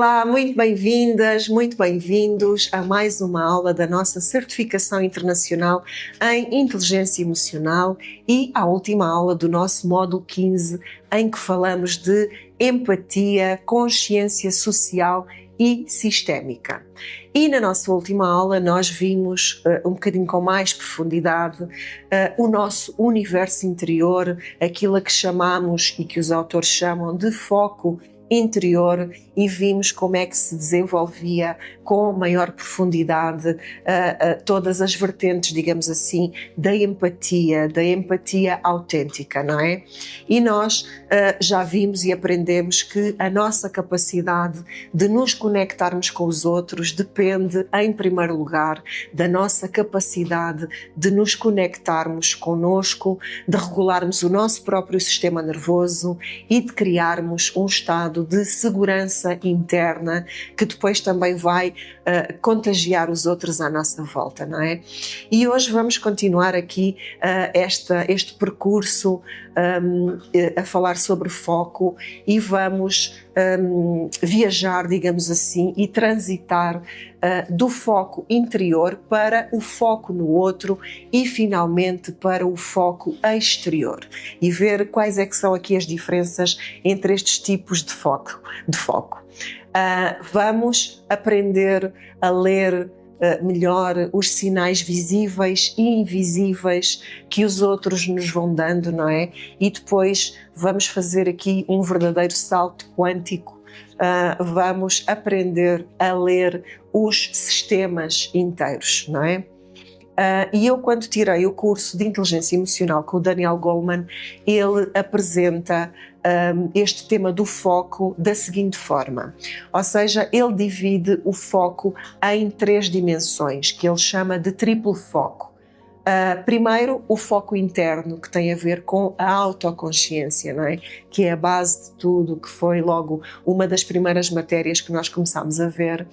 Olá, muito bem-vindas, muito bem-vindos a mais uma aula da nossa Certificação Internacional em Inteligência Emocional e à última aula do nosso módulo 15, em que falamos de empatia, consciência social e sistémica. E na nossa última aula nós vimos um bocadinho com mais profundidade o nosso universo interior, aquilo a que chamamos e que os autores chamam de foco interior, e vimos como é que se desenvolvia com maior profundidade todas as vertentes, digamos assim, da empatia autêntica, não é? E nós já vimos e aprendemos que a nossa capacidade de nos conectarmos com os outros depende, em primeiro lugar, da nossa capacidade de nos conectarmos connosco, de regularmos o nosso próprio sistema nervoso e de criarmos um estado de segurança interna que depois também vai contagiar os outros à nossa volta, não é? E hoje vamos continuar aqui este percurso a falar sobre foco e vamos viajar, digamos assim, e transitar do foco interior para o foco no outro e finalmente para o foco exterior e ver quais é que são aqui as diferenças entre estes tipos de foco. Vamos aprender a ler melhor os sinais visíveis e invisíveis que os outros nos vão dando, não é? E depois vamos fazer aqui um verdadeiro salto quântico. Vamos aprender a ler os sistemas inteiros, não é? E eu, quando tirei o curso de Inteligência Emocional com o Daniel Goleman, ele apresenta este tema do foco da seguinte forma, ou seja, ele divide o foco em 3 dimensões, que ele chama de triplo foco. Primeiro, o foco interno, que tem a ver com a autoconsciência, não é? Que é a base de tudo, que foi logo uma das primeiras matérias que nós começámos a ver.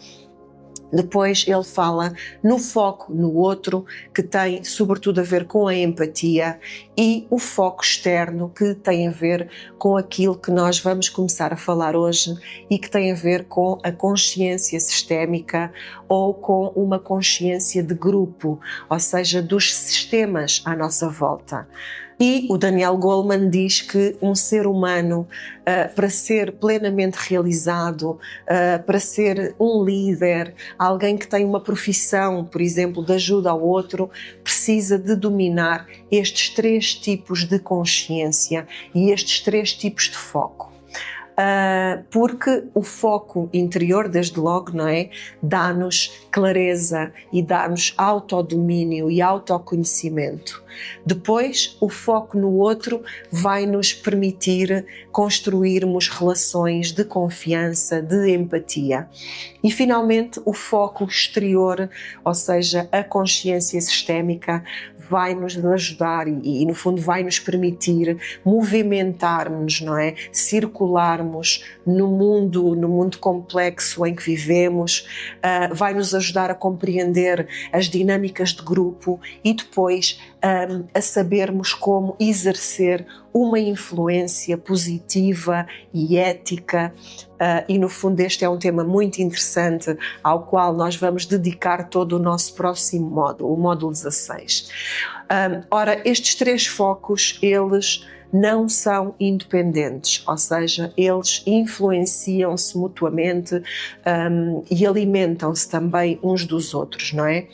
Depois ele fala no foco no outro, que tem sobretudo a ver com a empatia, e o foco externo, que tem a ver com aquilo que nós vamos começar a falar hoje e que tem a ver com a consciência sistémica ou com uma consciência de grupo, ou seja, dos sistemas à nossa volta. E o Daniel Goleman diz que um ser humano, para ser plenamente realizado, para ser um líder, alguém que tem uma profissão, por exemplo, de ajuda ao outro, precisa de dominar estes 3 tipos de consciência e estes 3 tipos de foco. Porque o foco interior, desde logo, não é? Dá-nos clareza e dá-nos autodomínio e autoconhecimento. Depois, o foco no outro vai nos permitir construirmos relações de confiança, de empatia. E, finalmente, o foco exterior, ou seja, a consciência sistémica, vai nos ajudar e no fundo vai nos permitir movimentar-nos, não é? Circularmos no mundo complexo em que vivemos, vai nos ajudar a compreender as dinâmicas de grupo e depois a sabermos como exercer uma influência positiva e ética. E no fundo este é um tema muito interessante ao qual nós vamos dedicar todo o nosso próximo módulo, o módulo 16. Ora, estes 3 focos, eles não são independentes, ou seja, eles influenciam-se mutuamente e alimentam-se também uns dos outros, não é?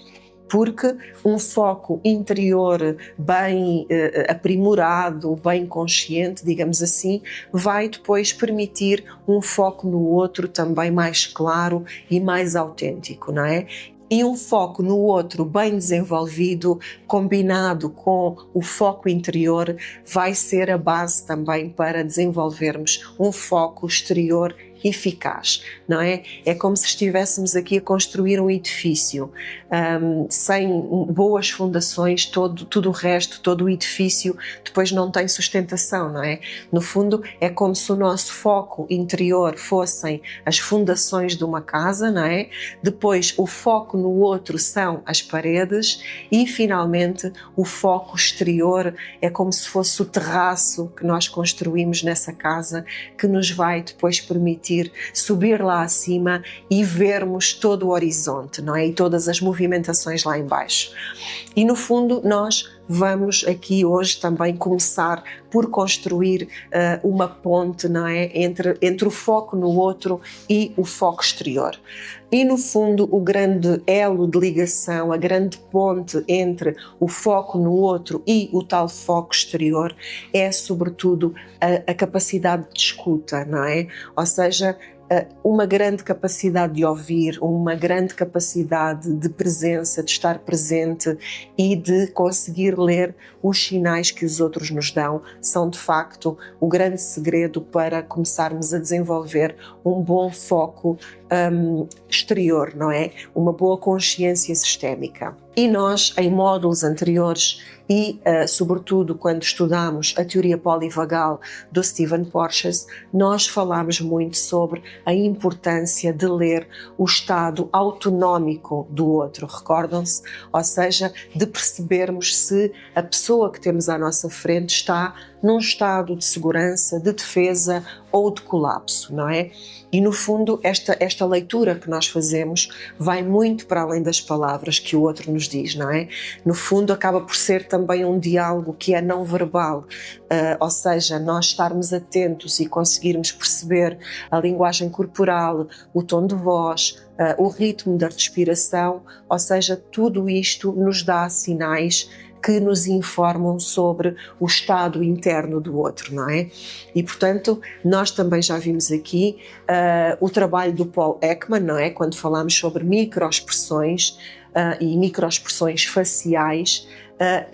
Porque um foco interior bem aprimorado, bem consciente, digamos assim, vai depois permitir um foco no outro também mais claro e mais autêntico, não é? E um foco no outro bem desenvolvido, combinado com o foco interior, vai ser a base também para desenvolvermos um foco exterior eficaz, não é? É como se estivéssemos aqui a construir um edifício, sem boas fundações, tudo o resto, todo o edifício depois não tem sustentação, não é? No fundo é como se o nosso foco interior fossem as fundações de uma casa, não é? Depois o foco no outro são as paredes e finalmente o foco exterior é como se fosse o terraço que nós construímos nessa casa, que nos vai depois permitir conseguir subir lá acima e vermos todo o horizonte, não é? E todas as movimentações lá em baixo. E no fundo nós vamos aqui hoje também começar por construir uma ponte, não é? Entre o foco no outro e o foco exterior. E no fundo o grande elo de ligação, a grande ponte entre o foco no outro e o tal foco exterior é sobretudo a capacidade de escuta, não é? Ou seja, uma grande capacidade de ouvir, uma grande capacidade de presença, de estar presente e de conseguir ler os sinais que os outros nos dão, são de facto o grande segredo para começarmos a desenvolver um bom foco exterior, não é? Uma boa consciência sistémica. E nós, em módulos anteriores e, sobretudo, quando estudamos a teoria polivagal do Stephen Porges, nós falámos muito sobre a importância de ler o estado autonómico do outro, recordam-se? Ou seja, de percebermos se a pessoa que temos à nossa frente está num estado de segurança, de defesa ou de colapso, não é? E no fundo esta leitura que nós fazemos vai muito para além das palavras que o outro nos diz, não é? No fundo acaba por ser também um diálogo que é não verbal, ou seja, nós estarmos atentos e conseguirmos perceber a linguagem corporal, o tom de voz, o ritmo da respiração, ou seja, tudo isto nos dá sinais que nos informam sobre o estado interno do outro, não é? E, portanto, nós também já vimos aqui o trabalho do Paul Ekman, não é? Quando falamos sobre microexpressões e microexpressões faciais,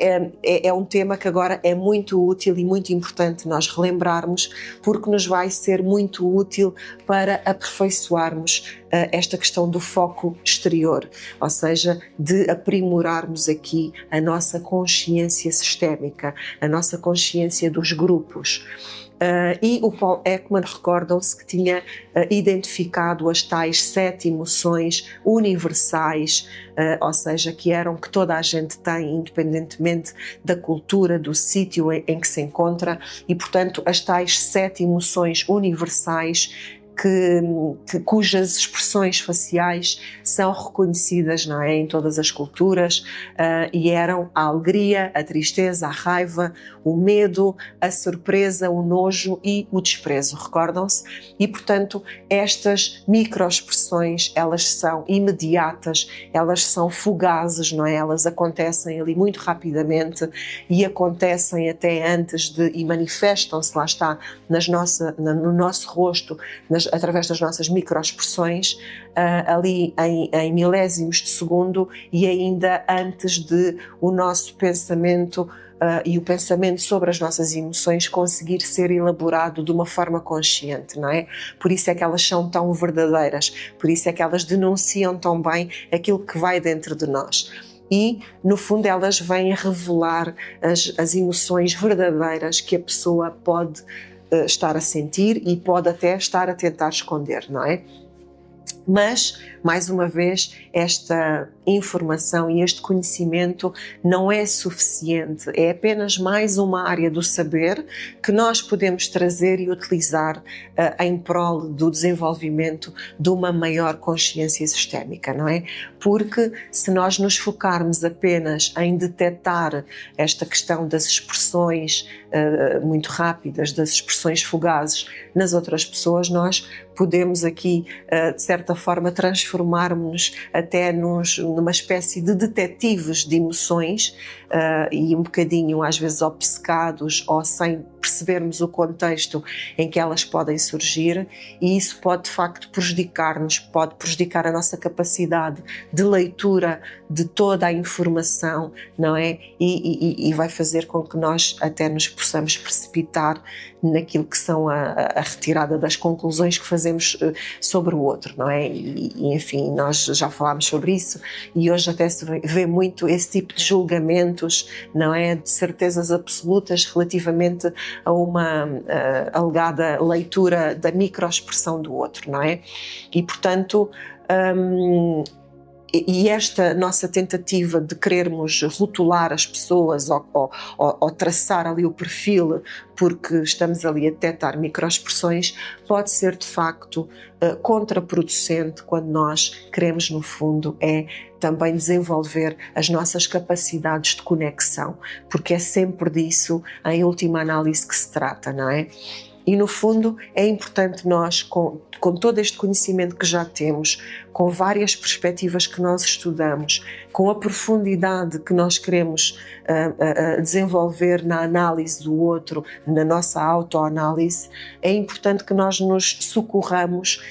é um tema que agora é muito útil e muito importante nós relembrarmos, porque nos vai ser muito útil para aperfeiçoarmos esta questão do foco exterior, ou seja, de aprimorarmos aqui a nossa consciência sistémica, a nossa consciência dos grupos. E o Paul Ekman, recordam-se que tinha identificado as tais 7 emoções universais, ou seja, que toda a gente tem, independentemente da cultura, do sítio em que se encontra, e portanto as tais 7 emoções universais cujas expressões faciais são reconhecidas, não é, em todas as culturas, e eram a alegria, a tristeza, a raiva, o medo, a surpresa, o nojo e o desprezo, recordam-se? E, portanto, estas microexpressões, elas são imediatas, elas são fugazes, não é? Elas acontecem ali muito rapidamente e acontecem até antes e manifestam-se, lá está, no nosso rosto, através das nossas microexpressões, ali em milésimos de segundo e ainda antes de o nosso pensamento e o pensamento sobre as nossas emoções conseguir ser elaborado de uma forma consciente, não é? Por isso é que elas são tão verdadeiras, por isso é que elas denunciam tão bem aquilo que vai dentro de nós. E, no fundo, elas vêm revelar as emoções verdadeiras que a pessoa pode estar a sentir e pode até estar a tentar esconder, não é? Mas, mais uma vez, esta informação e este conhecimento não é suficiente, é apenas mais uma área do saber que nós podemos trazer e utilizar em prol do desenvolvimento de uma maior consciência sistémica, não é? Porque se nós nos focarmos apenas em detectar esta questão das expressões muito rápidas, das expressões fugazes nas outras pessoas, nós podemos aqui, de certa forma, transformar-nos até numa espécie de detetives de emoções e um bocadinho, às vezes, obcecados ou sem percebermos o contexto em que elas podem surgir, e isso pode, de facto, prejudicar-nos, pode prejudicar a nossa capacidade de leitura de toda a informação, não é? E vai fazer com que nós até nos possamos precipitar naquilo que são a retirada das conclusões que fazemos sobre o outro, não é? E enfim, nós já falámos sobre isso e hoje até se vê muito esse tipo de julgamentos, não é? De certezas absolutas relativamente a uma alegada leitura da microexpressão do outro, não é? E, portanto, E esta nossa tentativa de querermos rotular as pessoas ou traçar ali o perfil porque estamos ali a detectar microexpressões pode ser de facto contraproducente quando nós queremos no fundo também desenvolver as nossas capacidades de conexão, porque é sempre disso em última análise que se trata, não é? E no fundo é importante nós, com todo este conhecimento que já temos, com várias perspectivas que nós estudamos, com a profundidade que nós queremos desenvolver na análise do outro, na nossa autoanálise, é importante que nós nos socorramos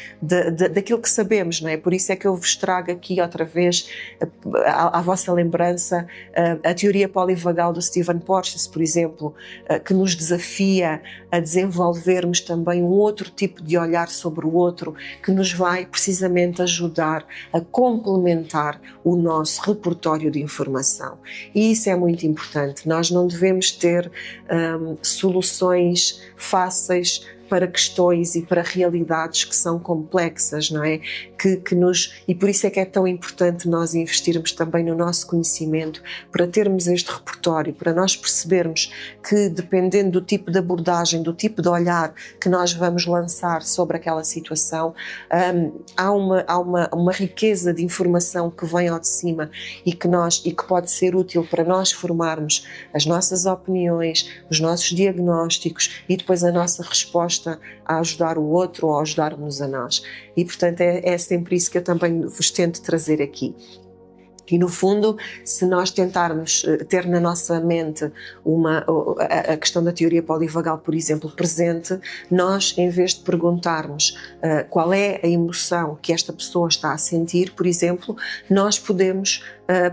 daquilo que sabemos, não é? Por isso é que eu vos trago aqui outra vez à vossa lembrança a teoria polivagal do Stephen Porges, por exemplo, que nos desafia a desenvolvermos também um outro tipo de olhar sobre o outro, que nos vai precisamente ajudar a complementar o nosso repertório de informação. E isso é muito importante. Nós não devemos ter soluções fáceis para questões e para realidades que são complexas, não é? E por isso é que é tão importante nós investirmos também no nosso conhecimento, para termos este repertório, para nós percebermos que, dependendo do tipo de abordagem, do tipo de olhar que nós vamos lançar sobre aquela situação, há uma riqueza de informação que vem ao de cima e que pode ser útil para nós formarmos as nossas opiniões, os nossos diagnósticos e depois a nossa resposta a ajudar o outro ou a ajudar-nos a nós. E portanto é sempre isso que eu também vos tento trazer aqui. E no fundo, se nós tentarmos ter na nossa mente a questão da teoria polivagal, por exemplo, presente, nós, em vez de perguntarmos qual é a emoção que esta pessoa está a sentir, por exemplo, nós podemos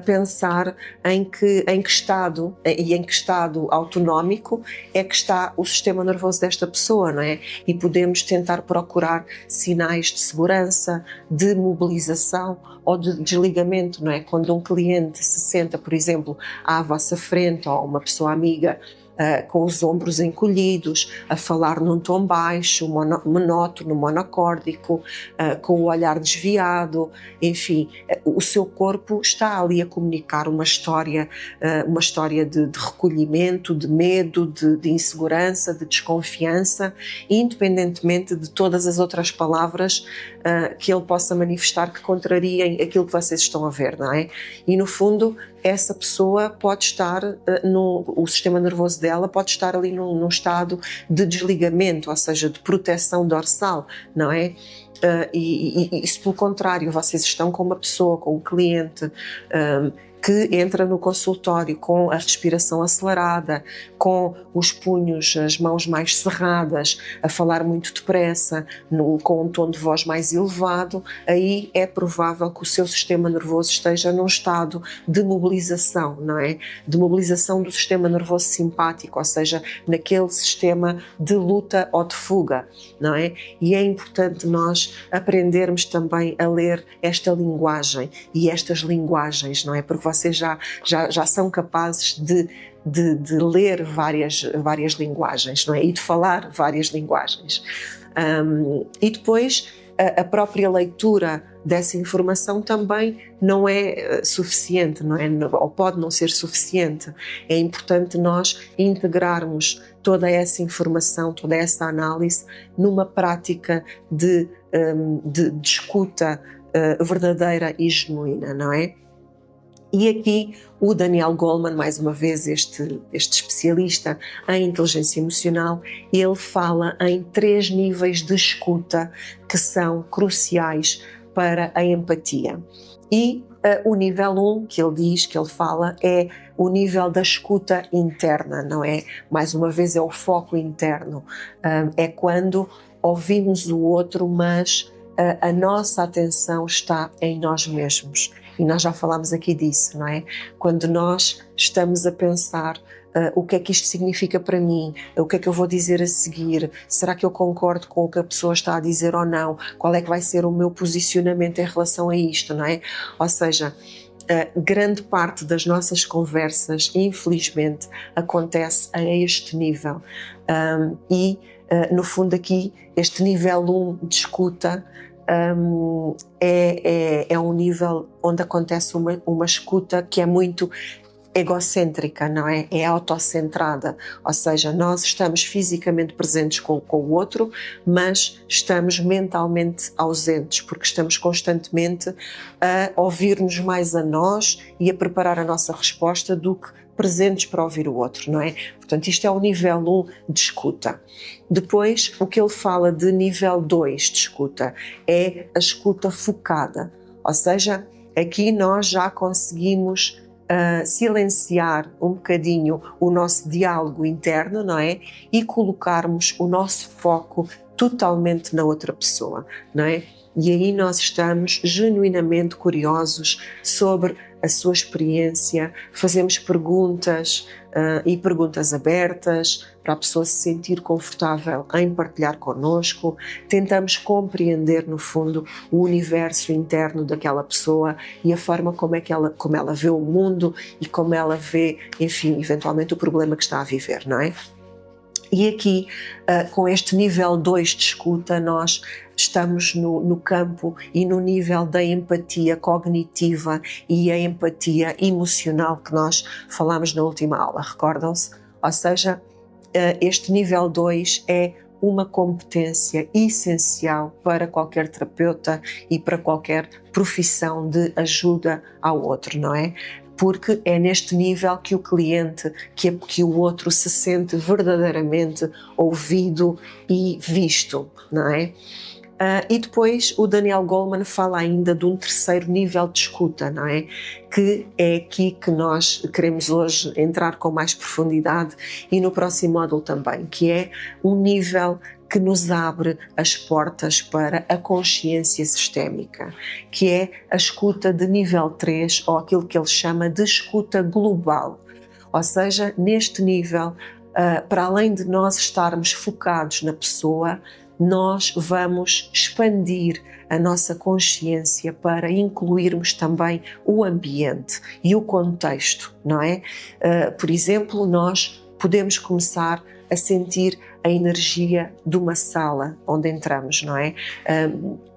pensar em que estado e em que estado autonómico é que está o sistema nervoso desta pessoa, não é? E podemos tentar procurar sinais de segurança, de mobilização ou de desligamento, não é? Quando um cliente se senta, por exemplo, à vossa frente ou uma pessoa amiga com os ombros encolhidos, a falar num tom baixo, monótono, monocórdico, com o olhar desviado, enfim, o seu corpo está ali a comunicar uma história de recolhimento, de medo, de insegurança, de desconfiança, independentemente de todas as outras palavras que ele possa manifestar que contrariem aquilo que vocês estão a ver, não é? E no fundo, essa pessoa pode estar, o sistema nervoso dela pode estar ali num estado de desligamento, ou seja, de proteção dorsal, não é? E se pelo contrário vocês estão com uma pessoa, com um cliente que entra no consultório com a respiração acelerada, com os punhos, as mãos mais cerradas, a falar muito depressa, com um tom de voz mais elevado, aí é provável que o seu sistema nervoso esteja num estado de mobilização, não é? De mobilização do sistema nervoso simpático, ou seja, naquele sistema de luta ou de fuga, não é? E é importante nós aprendermos também a ler esta linguagem e estas linguagens, não é? Porque vocês já são capazes de ler várias linguagens, não é? E de falar várias linguagens. E depois a própria leitura dessa informação também não é suficiente, não é? Ou pode não ser suficiente. É importante nós integrarmos toda essa informação, toda essa análise numa prática de escuta verdadeira e genuína, não é? E aqui o Daniel Goleman, mais uma vez este especialista em inteligência emocional, ele fala em 3 níveis de escuta que são cruciais para a empatia. E o nível 1 que ele fala é o nível da escuta interna, não é? Mais uma vez é o foco interno, é quando ouvimos o outro, mas a nossa atenção está em nós mesmos. E nós já falámos aqui disso, não é? Quando nós estamos a pensar o que é que isto significa para mim, o que é que eu vou dizer a seguir, será que eu concordo com o que a pessoa está a dizer ou não, qual é que vai ser o meu posicionamento em relação a isto, não é? Ou seja, grande parte das nossas conversas, infelizmente, acontece a este nível. No fundo aqui, este nível 1 de escuta é um nível onde acontece uma escuta que é muito egocêntrica, não é? É autocentrada, ou seja, nós estamos fisicamente presentes com o outro, mas estamos mentalmente ausentes, porque estamos constantemente a ouvir-nos mais a nós e a preparar a nossa resposta do que presentes para ouvir o outro, não é? Portanto, isto é o nível 1 de escuta. Depois, o que ele fala de nível 2 de escuta é a escuta focada, ou seja, aqui nós já conseguimos silenciar um bocadinho o nosso diálogo interno, não é? E colocarmos o nosso foco totalmente na outra pessoa, não é? E aí nós estamos genuinamente curiosos sobre a sua experiência, fazemos perguntas e perguntas abertas para a pessoa se sentir confortável em partilhar connosco, tentamos compreender no fundo o universo interno daquela pessoa e a forma como ela vê o mundo e como ela vê, enfim, eventualmente o problema que está a viver, não é? E aqui, com este nível 2 de escuta, nós estamos no campo e no nível da empatia cognitiva e a empatia emocional que nós falámos na última aula, recordam-se? Ou seja, este nível 2 é uma competência essencial para qualquer terapeuta e para qualquer profissão de ajuda ao outro, não é? Porque é neste nível que o cliente, que o outro se sente verdadeiramente ouvido e visto, não é? E depois o Daniel Goleman fala ainda de um terceiro nível de escuta, não é? Que é aqui que nós queremos hoje entrar com mais profundidade e no próximo módulo também, que é um nível que nos abre as portas para a consciência sistémica, que é a escuta de nível 3 ou aquilo que ele chama de escuta global. Ou seja, neste nível, para além de nós estarmos focados na pessoa, nós vamos expandir a nossa consciência para incluirmos também o ambiente e o contexto, não é? Por exemplo, nós podemos começar a sentir a energia de uma sala onde entramos, não é?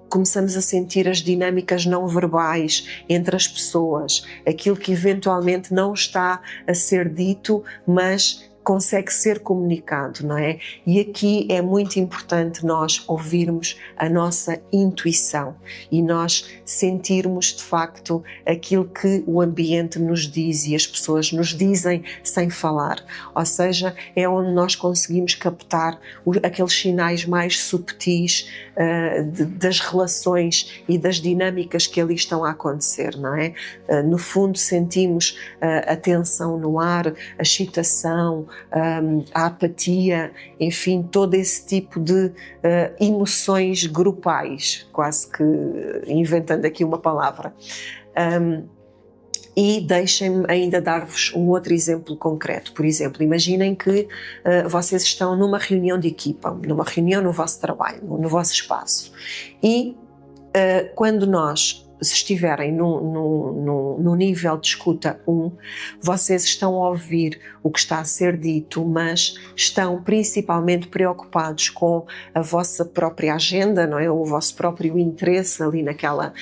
Começamos a sentir as dinâmicas não verbais entre as pessoas, aquilo que eventualmente não está a ser dito, mas consegue ser comunicado, não é? E aqui é muito importante nós ouvirmos a nossa intuição e nós sentirmos de facto aquilo que o ambiente nos diz e as pessoas nos dizem sem falar. Ou seja, é onde nós conseguimos captar aqueles sinais mais subtis das relações e das dinâmicas que ali estão a acontecer, não é? No fundo sentimos a tensão no ar, a excitação, a apatia, enfim, todo esse tipo de emoções grupais, quase que inventando aqui uma palavra. E deixem-me ainda dar-vos um outro exemplo concreto. Por exemplo, imaginem que vocês estão numa reunião de equipa, numa reunião no vosso trabalho, no vosso espaço, e quando nós se estiverem no nível de escuta 1, vocês estão a ouvir o que está a ser dito, mas estão principalmente preocupados com a vossa própria agenda, não é? O vosso próprio interesse ali naquela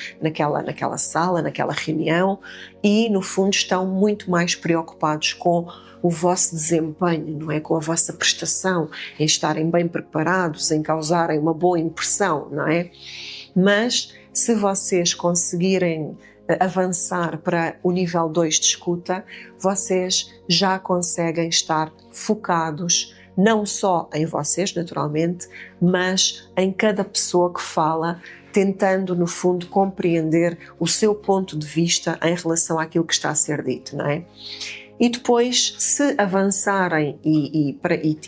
sala, naquela reunião, e no fundo estão muito mais preocupados com o vosso desempenho, não é? Com a vossa prestação, em estarem bem preparados, em causarem uma boa impressão, não é? Mas se vocês conseguirem avançar para o nível 2 de escuta, vocês já conseguem estar focados não só em vocês, naturalmente, mas em cada pessoa que fala, tentando, no fundo, compreender o seu ponto de vista em relação àquilo que está a ser dito, não é? E depois, se avançarem e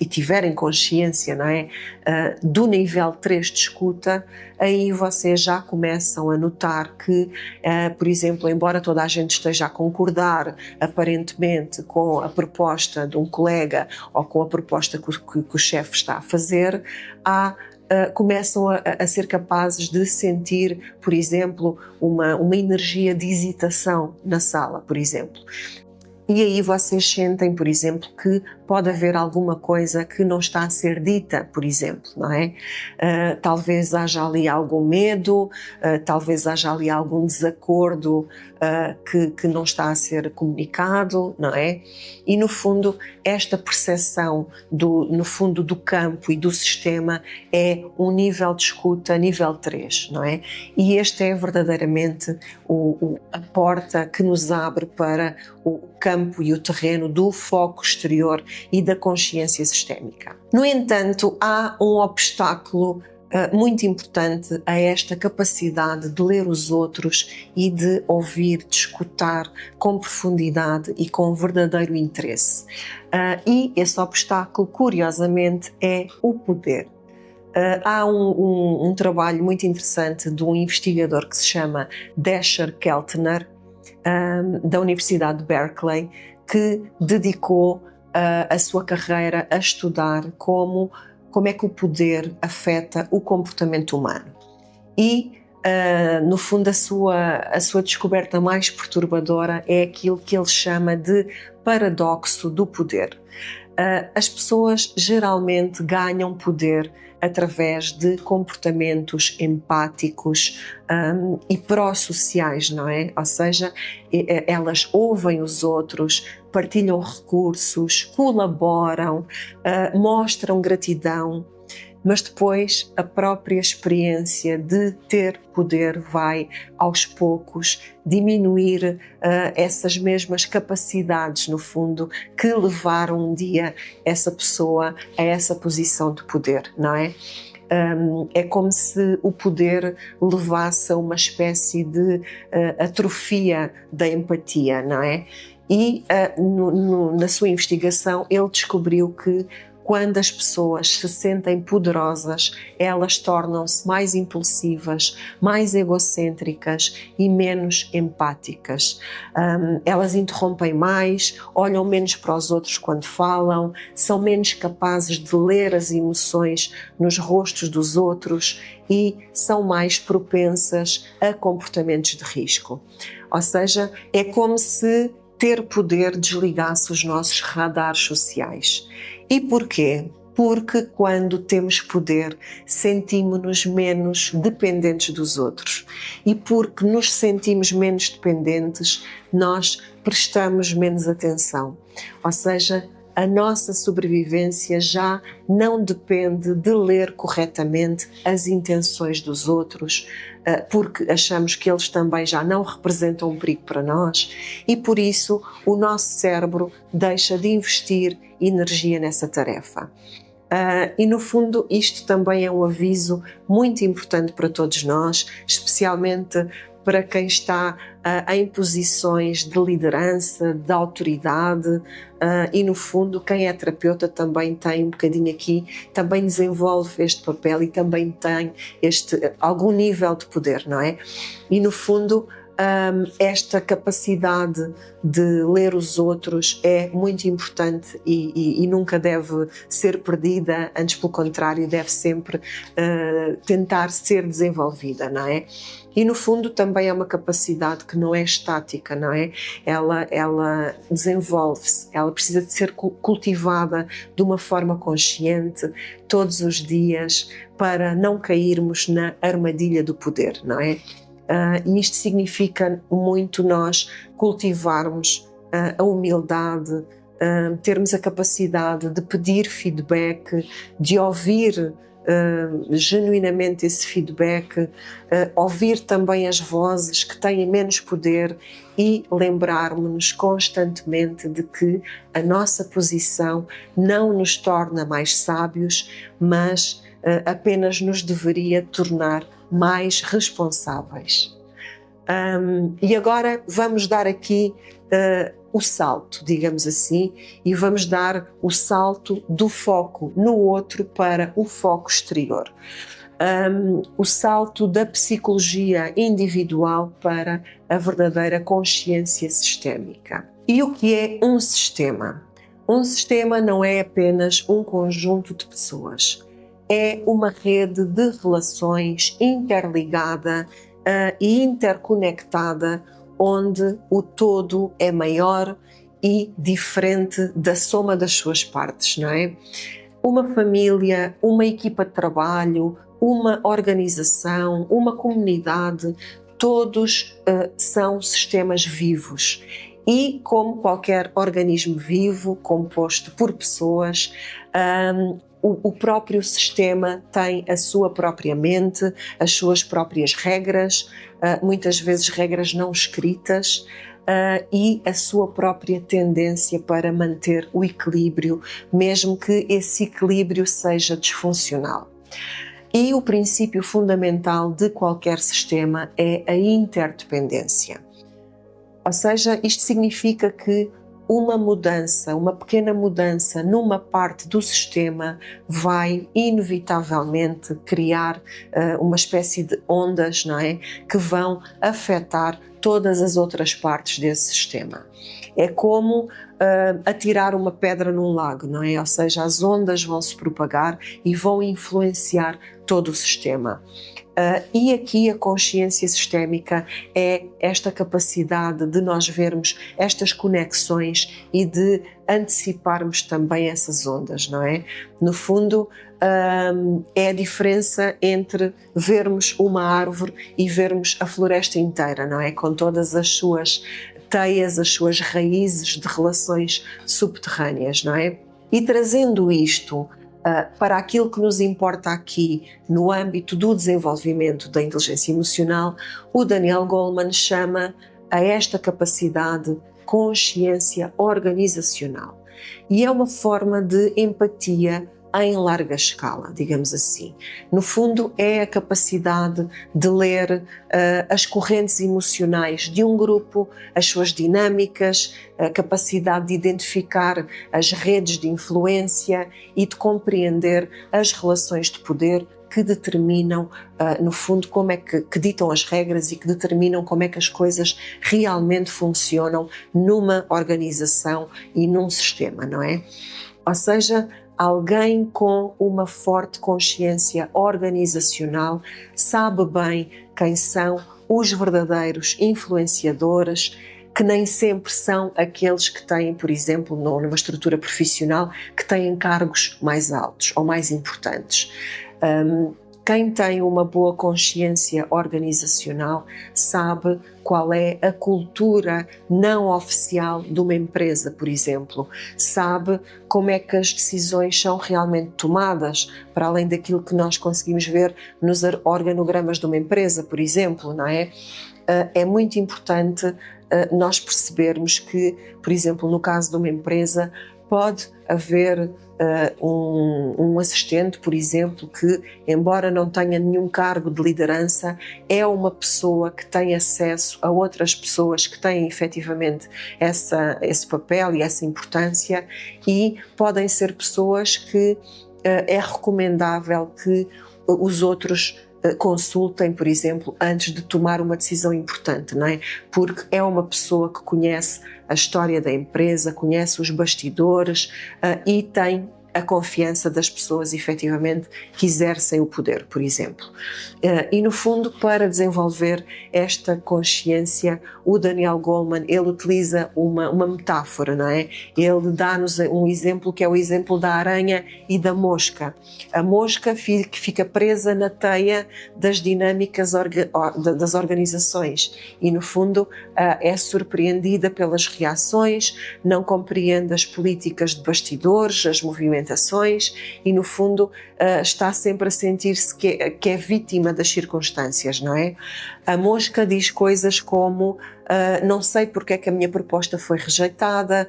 tiverem consciência, não é, do nível 3 de escuta, aí vocês já começam a notar que, por exemplo, embora toda a gente esteja a concordar aparentemente com a proposta de um colega ou com a proposta que o chefe está a fazer, começam a ser capazes de sentir, por exemplo, uma energia de hesitação na sala, por exemplo. E aí vocês sentem, por exemplo, que pode haver alguma coisa que não está a ser dita, por exemplo, não é? Talvez haja ali algum medo, talvez haja ali algum desacordo que não está a ser comunicado, não é? E no fundo, esta percepção no fundo do campo e do sistema é um nível de escuta nível 3, não é? E este é verdadeiramente a porta que nos abre para o campo e o terreno do foco exterior e da consciência sistémica. No entanto, há um obstáculo muito importante a esta capacidade de ler os outros e de ouvir, de escutar com profundidade e com verdadeiro interesse. E esse obstáculo, curiosamente, é o poder. Há um trabalho muito interessante de um investigador que se chama Dasher Keltner, da Universidade de Berkeley, que dedicou a sua carreira a estudar como é que o poder afeta o comportamento humano. E, no fundo, a sua descoberta mais perturbadora é aquilo que ele chama de paradoxo do poder. As pessoas geralmente ganham poder através de comportamentos empáticos e pró-sociais, não é? Ou seja, elas ouvem os outros, partilham recursos, colaboram, mostram gratidão, mas depois a própria experiência de ter poder vai, aos poucos, diminuir essas mesmas capacidades, no fundo, que levaram um dia essa pessoa a essa posição de poder, não é? É como se o poder levasse a uma espécie de atrofia da empatia, não é? E na sua investigação ele descobriu que quando as pessoas se sentem poderosas, elas tornam-se mais impulsivas, mais egocêntricas e menos empáticas. Elas interrompem mais, olham menos para os outros quando falam, são menos capazes de ler as emoções nos rostos dos outros e são mais propensas a comportamentos de risco. Ou seja, é como se ter poder desligasse os nossos radares sociais. E porquê? Porque quando temos poder, sentimos-nos menos dependentes dos outros. E porque nos sentimos menos dependentes, nós prestamos menos atenção. Ou seja, a nossa sobrevivência já não depende de ler corretamente as intenções dos outros, porque achamos que eles também já não representam um perigo para nós e por isso o nosso cérebro deixa de investir energia nessa tarefa. E no fundo isto também é um aviso muito importante para todos nós, especialmente para quem está em posições de liderança, de autoridade e no fundo quem é terapeuta também tem um bocadinho aqui, também desenvolve este papel e também tem algum nível de poder, não é? E no fundo esta capacidade de ler os outros é muito importante e nunca deve ser perdida, antes pelo contrário deve sempre tentar ser desenvolvida, não é? E no fundo também é uma capacidade que não é estática, não é? Ela desenvolve-se, ela precisa de ser cultivada de uma forma consciente todos os dias para não cairmos na armadilha do poder, não é? E isto significa muito nós cultivarmos a humildade, termos a capacidade de pedir feedback, de ouvir genuinamente esse feedback, ouvir também as vozes que têm menos poder e lembrarmos-nos constantemente de que a nossa posição não nos torna mais sábios, mas apenas nos deveria tornar mais responsáveis. E agora vamos dar aqui o salto, digamos assim, e vamos dar o salto do foco no outro para o foco exterior. O salto da psicologia individual para a verdadeira consciência sistémica. E o que é um sistema? Um sistema não é apenas um conjunto de pessoas. É uma rede de relações interligada e interconectada, onde o todo é maior e diferente da soma das suas partes, não é? Uma família, uma equipa de trabalho, uma organização, uma comunidade, todos são sistemas vivos. E como qualquer organismo vivo, composto por pessoas, o próprio sistema tem a sua própria mente, as suas próprias regras, muitas vezes regras não escritas, e a sua própria tendência para manter o equilíbrio, mesmo que esse equilíbrio seja disfuncional. E o princípio fundamental de qualquer sistema é a interdependência. Ou seja, isto significa que uma mudança, uma pequena mudança numa parte do sistema vai inevitavelmente criar uma espécie de ondas, não é? Que vão afetar todas as outras partes desse sistema. É como atirar uma pedra num lago, não é? Ou seja, as ondas vão se propagar e vão influenciar todo o sistema. E aqui a consciência sistémica é esta capacidade de nós vermos estas conexões e de anteciparmos também essas ondas, não é? No fundo, é a diferença entre vermos uma árvore e vermos a floresta inteira, não é? Com todas as suas teias, as suas raízes de relações subterrâneas, não é? E trazendo isto para aquilo que nos importa aqui no âmbito do desenvolvimento da inteligência emocional, o Daniel Goleman chama a esta capacidade consciência organizacional. E é uma forma de empatia em larga escala, digamos assim. No fundo, é a capacidade de ler as correntes emocionais de um grupo, as suas dinâmicas, a capacidade de identificar as redes de influência e de compreender as relações de poder que determinam, no fundo, como é que ditam as regras e que determinam como é que as coisas realmente funcionam numa organização e num sistema, não é? Ou seja, alguém com uma forte consciência organizacional sabe bem quem são os verdadeiros influenciadores, que nem sempre são aqueles que têm, por exemplo, numa estrutura profissional, que têm cargos mais altos ou mais importantes. Quem tem uma boa consciência organizacional sabe qual é a cultura não oficial de uma empresa, por exemplo. Sabe como é que as decisões são realmente tomadas, para além daquilo que nós conseguimos ver nos organogramas de uma empresa, por exemplo, não é? É muito importante nós percebermos que, por exemplo, no caso de uma empresa, pode haver um assistente, por exemplo, que, embora não tenha nenhum cargo de liderança, é uma pessoa que tem acesso a outras pessoas que têm efetivamente esse papel e essa importância, e podem ser pessoas que é recomendável que os outros consultem, por exemplo, antes de tomar uma decisão importante, não é? Porque é uma pessoa que conhece a história da empresa, conhece os bastidores e tem a confiança das pessoas efetivamente que exercem o poder, por exemplo. E no fundo, para desenvolver esta consciência, o Daniel Goleman, ele utiliza uma metáfora, não é? Ele dá-nos um exemplo que é o exemplo da aranha e da mosca. A mosca que fica presa na teia das dinâmicas das organizações e, no fundo, é surpreendida pelas reações, não compreende as políticas de bastidores, as movimentações e, no fundo, está sempre a sentir-se que é vítima das circunstâncias, não é? A mosca diz coisas como não sei porque é que a minha proposta foi rejeitada,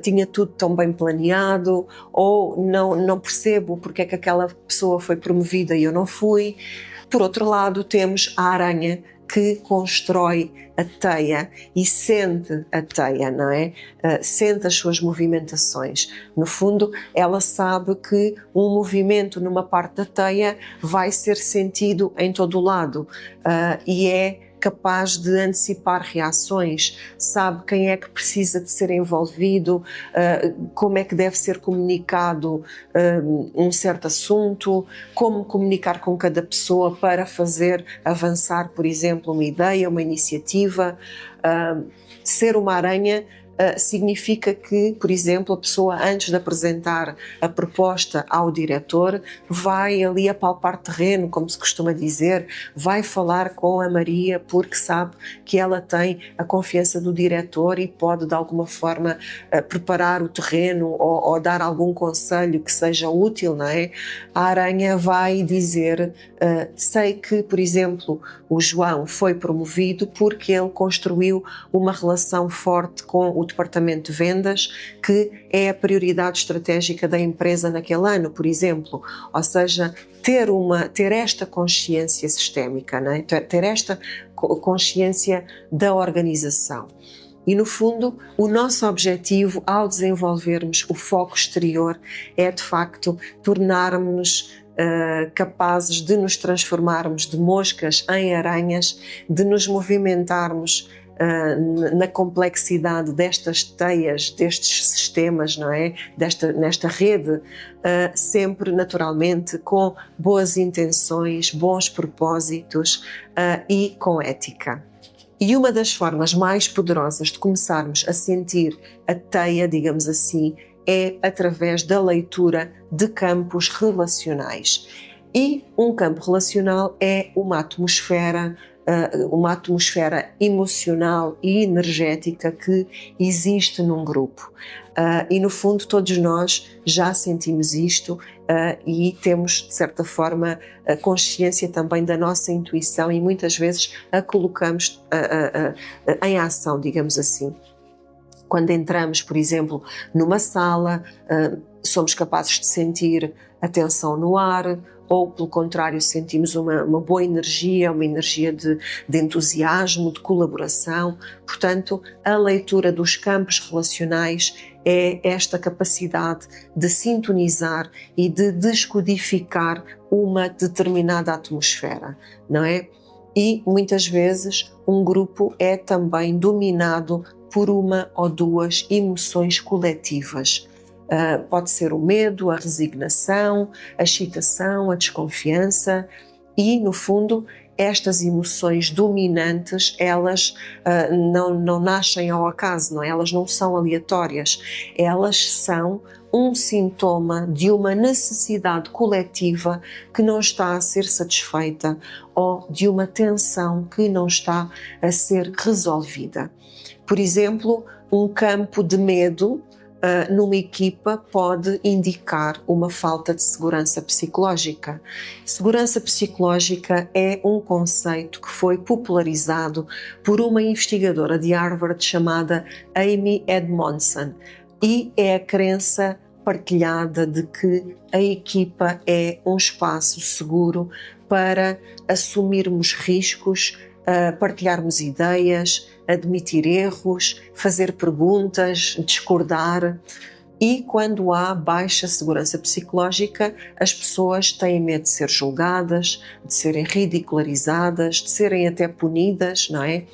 tinha tudo tão bem planeado, ou não percebo porque é que aquela pessoa foi promovida e eu não fui. Por outro lado, temos a aranha que constrói a teia e sente a teia, não é? Sente as suas movimentações. No fundo, ela sabe que um movimento numa parte da teia vai ser sentido em todo o lado e é capaz de antecipar reações, sabe quem é que precisa de ser envolvido, como é que deve ser comunicado um certo assunto, como comunicar com cada pessoa para fazer avançar, por exemplo, uma ideia, uma iniciativa. Ser uma aranha significa que, por exemplo, a pessoa, antes de apresentar a proposta ao diretor, vai ali apalpar terreno, como se costuma dizer, vai falar com a Maria porque sabe que ela tem a confiança do diretor e pode, de alguma forma, preparar o terreno ou dar algum conselho que seja útil, não é? A aranha vai dizer, sei que, por exemplo, o João foi promovido porque ele construiu uma relação forte com o departamento de vendas, que é a prioridade estratégica da empresa naquele ano, por exemplo. Ou seja, ter esta consciência sistémica, não é? Ter esta consciência da organização. E, no fundo, o nosso objetivo ao desenvolvermos o foco exterior é, de facto, tornarmos-nos capazes de nos transformarmos de moscas em aranhas, de nos movimentarmos na complexidade destas teias, destes sistemas, não é? Nesta rede, sempre naturalmente com boas intenções, bons propósitos e com ética. E uma das formas mais poderosas de começarmos a sentir a teia, digamos assim, é através da leitura de campos relacionais. E um campo relacional é uma atmosfera emocional e energética que existe num grupo. E, no fundo, todos nós já sentimos isto e temos, de certa forma, a consciência também da nossa intuição e muitas vezes a colocamos em ação, digamos assim. Quando entramos, por exemplo, numa sala, somos capazes de sentir a tensão no ar, ou, pelo contrário, sentimos uma boa energia, uma energia de entusiasmo, de colaboração. Portanto, a leitura dos campos relacionais é esta capacidade de sintonizar e de descodificar uma determinada atmosfera, não é? E, muitas vezes, um grupo é também dominado por uma ou duas emoções coletivas. Pode ser o medo, a resignação, a excitação, a desconfiança e, no fundo, estas emoções dominantes, elas não nascem ao acaso, não é? Elas não são aleatórias, elas são um sintoma de uma necessidade coletiva que não está a ser satisfeita ou de uma tensão que não está a ser resolvida. Por exemplo, um campo de medo numa equipa pode indicar uma falta de segurança psicológica. Segurança psicológica é um conceito que foi popularizado por uma investigadora de Harvard chamada Amy Edmondson e é a crença partilhada de que a equipa é um espaço seguro para assumirmos riscos, partilharmos ideias, admitir erros, fazer perguntas, discordar. E quando há baixa segurança psicológica, as pessoas têm medo de ser julgadas, de serem ridicularizadas, de serem até punidas, não é?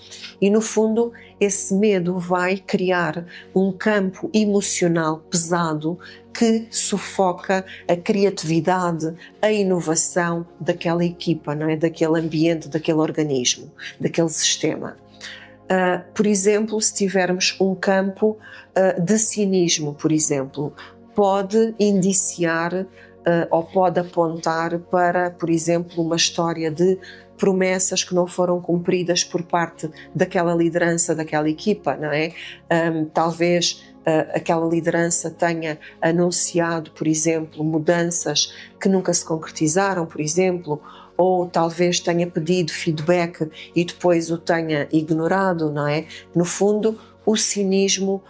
E, no fundo, esse medo vai criar um campo emocional pesado que sufoca a criatividade, a inovação daquela equipa, não é? Daquele ambiente, daquele organismo, daquele sistema. Por exemplo, se tivermos um campo de cinismo, por exemplo, pode indiciar ou pode apontar para, por exemplo, uma história de promessas que não foram cumpridas por parte daquela liderança, daquela equipa, não é? Talvez aquela liderança tenha anunciado, por exemplo, mudanças que nunca se concretizaram, por exemplo, ou talvez tenha pedido feedback e depois o tenha ignorado, não é? No fundo, o cinismo,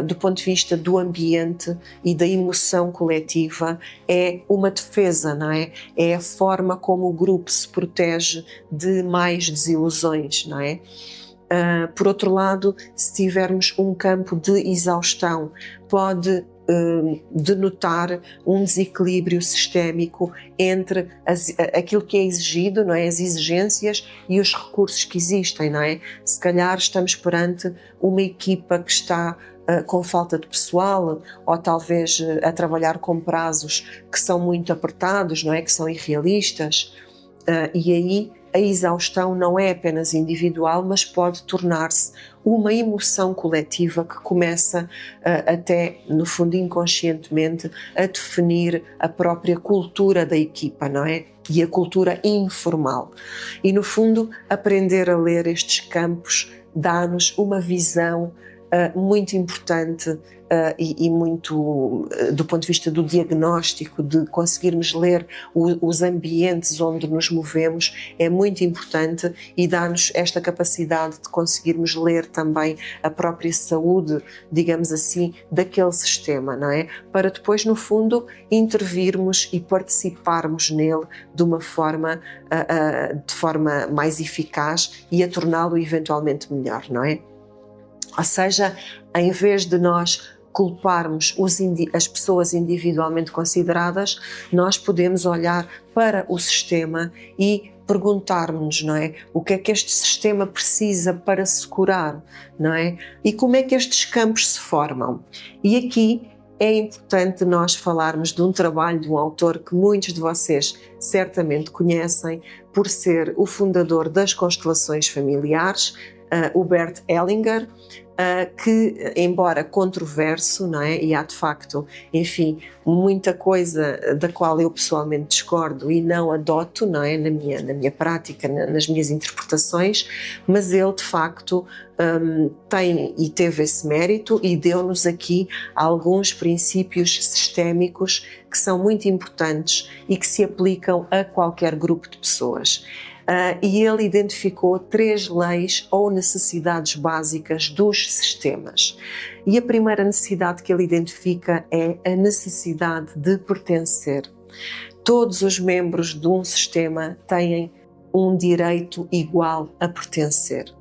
do ponto de vista do ambiente e da emoção coletiva, é uma defesa, não é? É a forma como o grupo se protege de mais desilusões, não é? Por outro lado, se tivermos um campo de exaustão, pode denotar um desequilíbrio sistémico entre aquilo que é exigido, não é? As exigências e os recursos que existem, não é? Se calhar estamos perante uma equipa que está com falta de pessoal ou talvez a trabalhar com prazos que são muito apertados, não é? Que são irrealistas, e aí a a exaustão não é apenas individual, mas pode tornar-se uma emoção coletiva que começa até, no fundo, inconscientemente, a definir a própria cultura da equipa, não é? E a cultura informal. E, no fundo, aprender a ler estes campos dá-nos uma visão muito importante e muito do ponto de vista do diagnóstico, de conseguirmos ler os ambientes onde nos movemos, é muito importante e dá-nos esta capacidade de conseguirmos ler também a própria saúde, digamos assim, daquele sistema, não é? Para depois, no fundo, intervirmos e participarmos nele de forma mais eficaz e a torná-lo eventualmente melhor, não é? Ou seja, em vez de nós culparmos as pessoas individualmente consideradas, nós podemos olhar para o sistema e perguntarmos, não é? O que é que este sistema precisa para se curar, não é? E como é que estes campos se formam? E aqui é importante nós falarmos de um trabalho de um autor que muitos de vocês certamente conhecem por ser o fundador das constelações familiares, o Bert Hellinger, que, embora controverso, não é? E há de facto, enfim, muita coisa da qual eu pessoalmente discordo e não adoto, não é? Na minha prática, nas minhas interpretações, mas ele de facto tem e teve esse mérito e deu-nos aqui alguns princípios sistémicos que são muito importantes e que se aplicam a qualquer grupo de pessoas. E ele identificou 3 leis ou necessidades básicas dos sistemas. E a primeira necessidade que ele identifica é a necessidade de pertencer. Todos os membros de um sistema têm um direito igual a pertencer.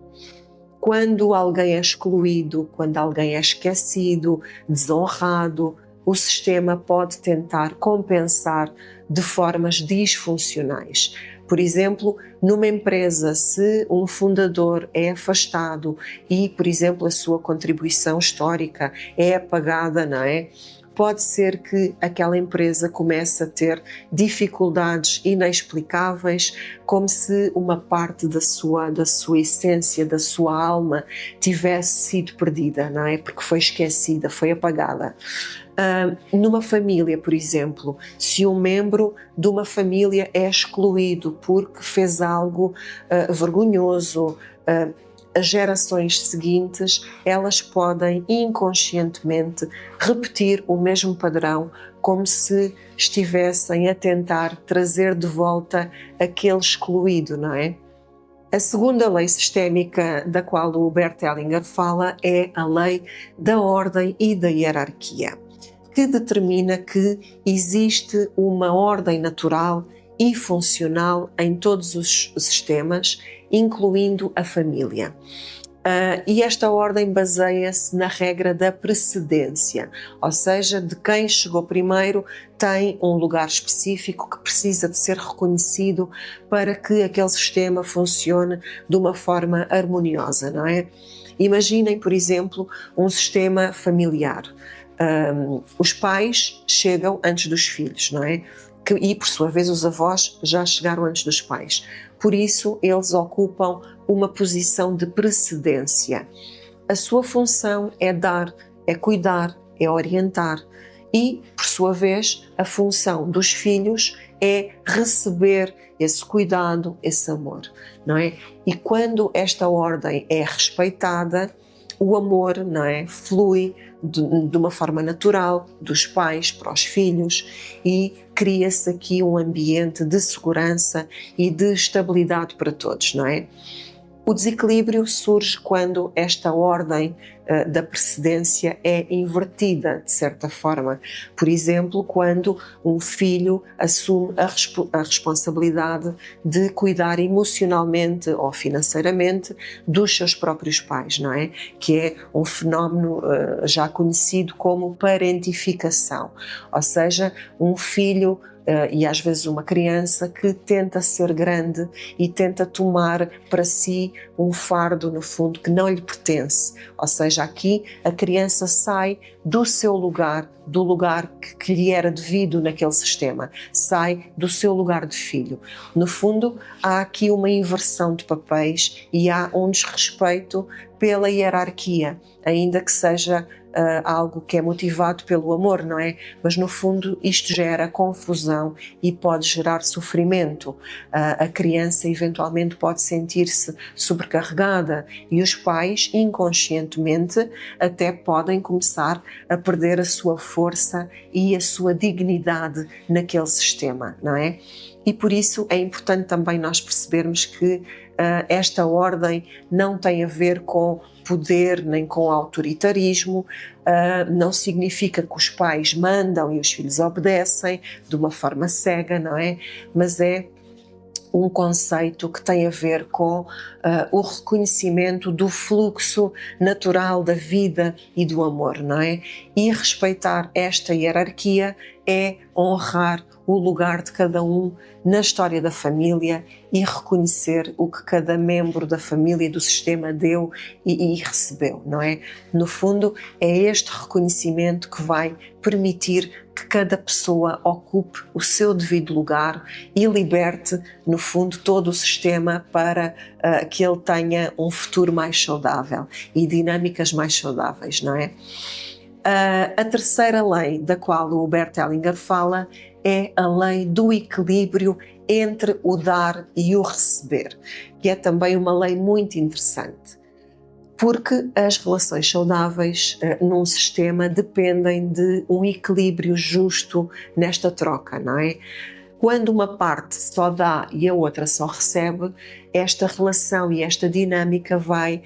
Quando alguém é excluído, quando alguém é esquecido, desonrado, o sistema pode tentar compensar de formas disfuncionais. Por exemplo, numa empresa, se um fundador é afastado e, por exemplo, a sua contribuição histórica é apagada, não é? Pode ser que aquela empresa comece a ter dificuldades inexplicáveis, como se uma parte da sua essência, da sua alma, tivesse sido perdida, não é? Porque foi esquecida, foi apagada. Numa família, por exemplo, se um membro de uma família é excluído porque fez algo vergonhoso, as gerações seguintes, elas podem inconscientemente repetir o mesmo padrão, como se estivessem a tentar trazer de volta aquele excluído, não é? A segunda lei sistémica da qual o Bert Hellinger fala é a lei da ordem e da hierarquia, que determina que existe uma ordem natural e funcional em todos os sistemas, incluindo a família. E esta ordem baseia-se na regra da precedência, ou seja, de quem chegou primeiro tem um lugar específico que precisa de ser reconhecido para que aquele sistema funcione de uma forma harmoniosa, não é? Imaginem, por exemplo, um sistema familiar. Os pais chegam antes dos filhos, não é? E, por sua vez, os avós já chegaram antes dos pais. Por isso, eles ocupam uma posição de precedência. A sua função é dar, é cuidar, é orientar. E, por sua vez, a função dos filhos é receber esse cuidado, esse amor, não é? E quando esta ordem é respeitada, o amor, não é, flui de uma forma natural dos pais para os filhos e cria-se aqui um ambiente de segurança e de estabilidade para todos, não é? O desequilíbrio surge quando esta ordem da precedência é invertida, de certa forma. Por exemplo, quando um filho assume a responsabilidade de cuidar emocionalmente ou financeiramente dos seus próprios pais, não é? Que é um fenómeno já conhecido como parentificação. Ou seja, um filho e às vezes uma criança que tenta ser grande e tenta tomar para si um fardo, no fundo, que não lhe pertence. Ou seja, aqui a criança sai do seu lugar, do lugar que lhe era devido naquele sistema, sai do seu lugar de filho. No fundo, há aqui uma inversão de papéis e há um desrespeito pela hierarquia, ainda que seja algo que é motivado pelo amor, não é? Mas no fundo isto gera confusão e pode gerar sofrimento. A criança eventualmente pode sentir-se sobrecarregada e os pais inconscientemente até podem começar a perder a sua força e a sua dignidade naquele sistema, não é? E por isso é importante também nós percebermos que esta ordem não tem a ver com poder nem com autoritarismo, não significa que os pais mandam e os filhos obedecem de uma forma cega, não é? Mas é um conceito que tem a ver com o reconhecimento do fluxo natural da vida e do amor, não é? E respeitar esta hierarquia é honrar o lugar de cada um na história da família e reconhecer o que cada membro da família e do sistema deu e recebeu, não é? No fundo, é este reconhecimento que vai permitir que cada pessoa ocupe o seu devido lugar e liberte, no fundo, todo o sistema para que ele tenha um futuro mais saudável e dinâmicas mais saudáveis, não é? A terceira lei da qual o Bert Hellinger fala é a lei do equilíbrio entre o dar e o receber, que é também uma lei muito interessante, porque as relações saudáveis num sistema dependem de um equilíbrio justo nesta troca, não é? Quando uma parte só dá e a outra só recebe, esta relação e esta dinâmica vai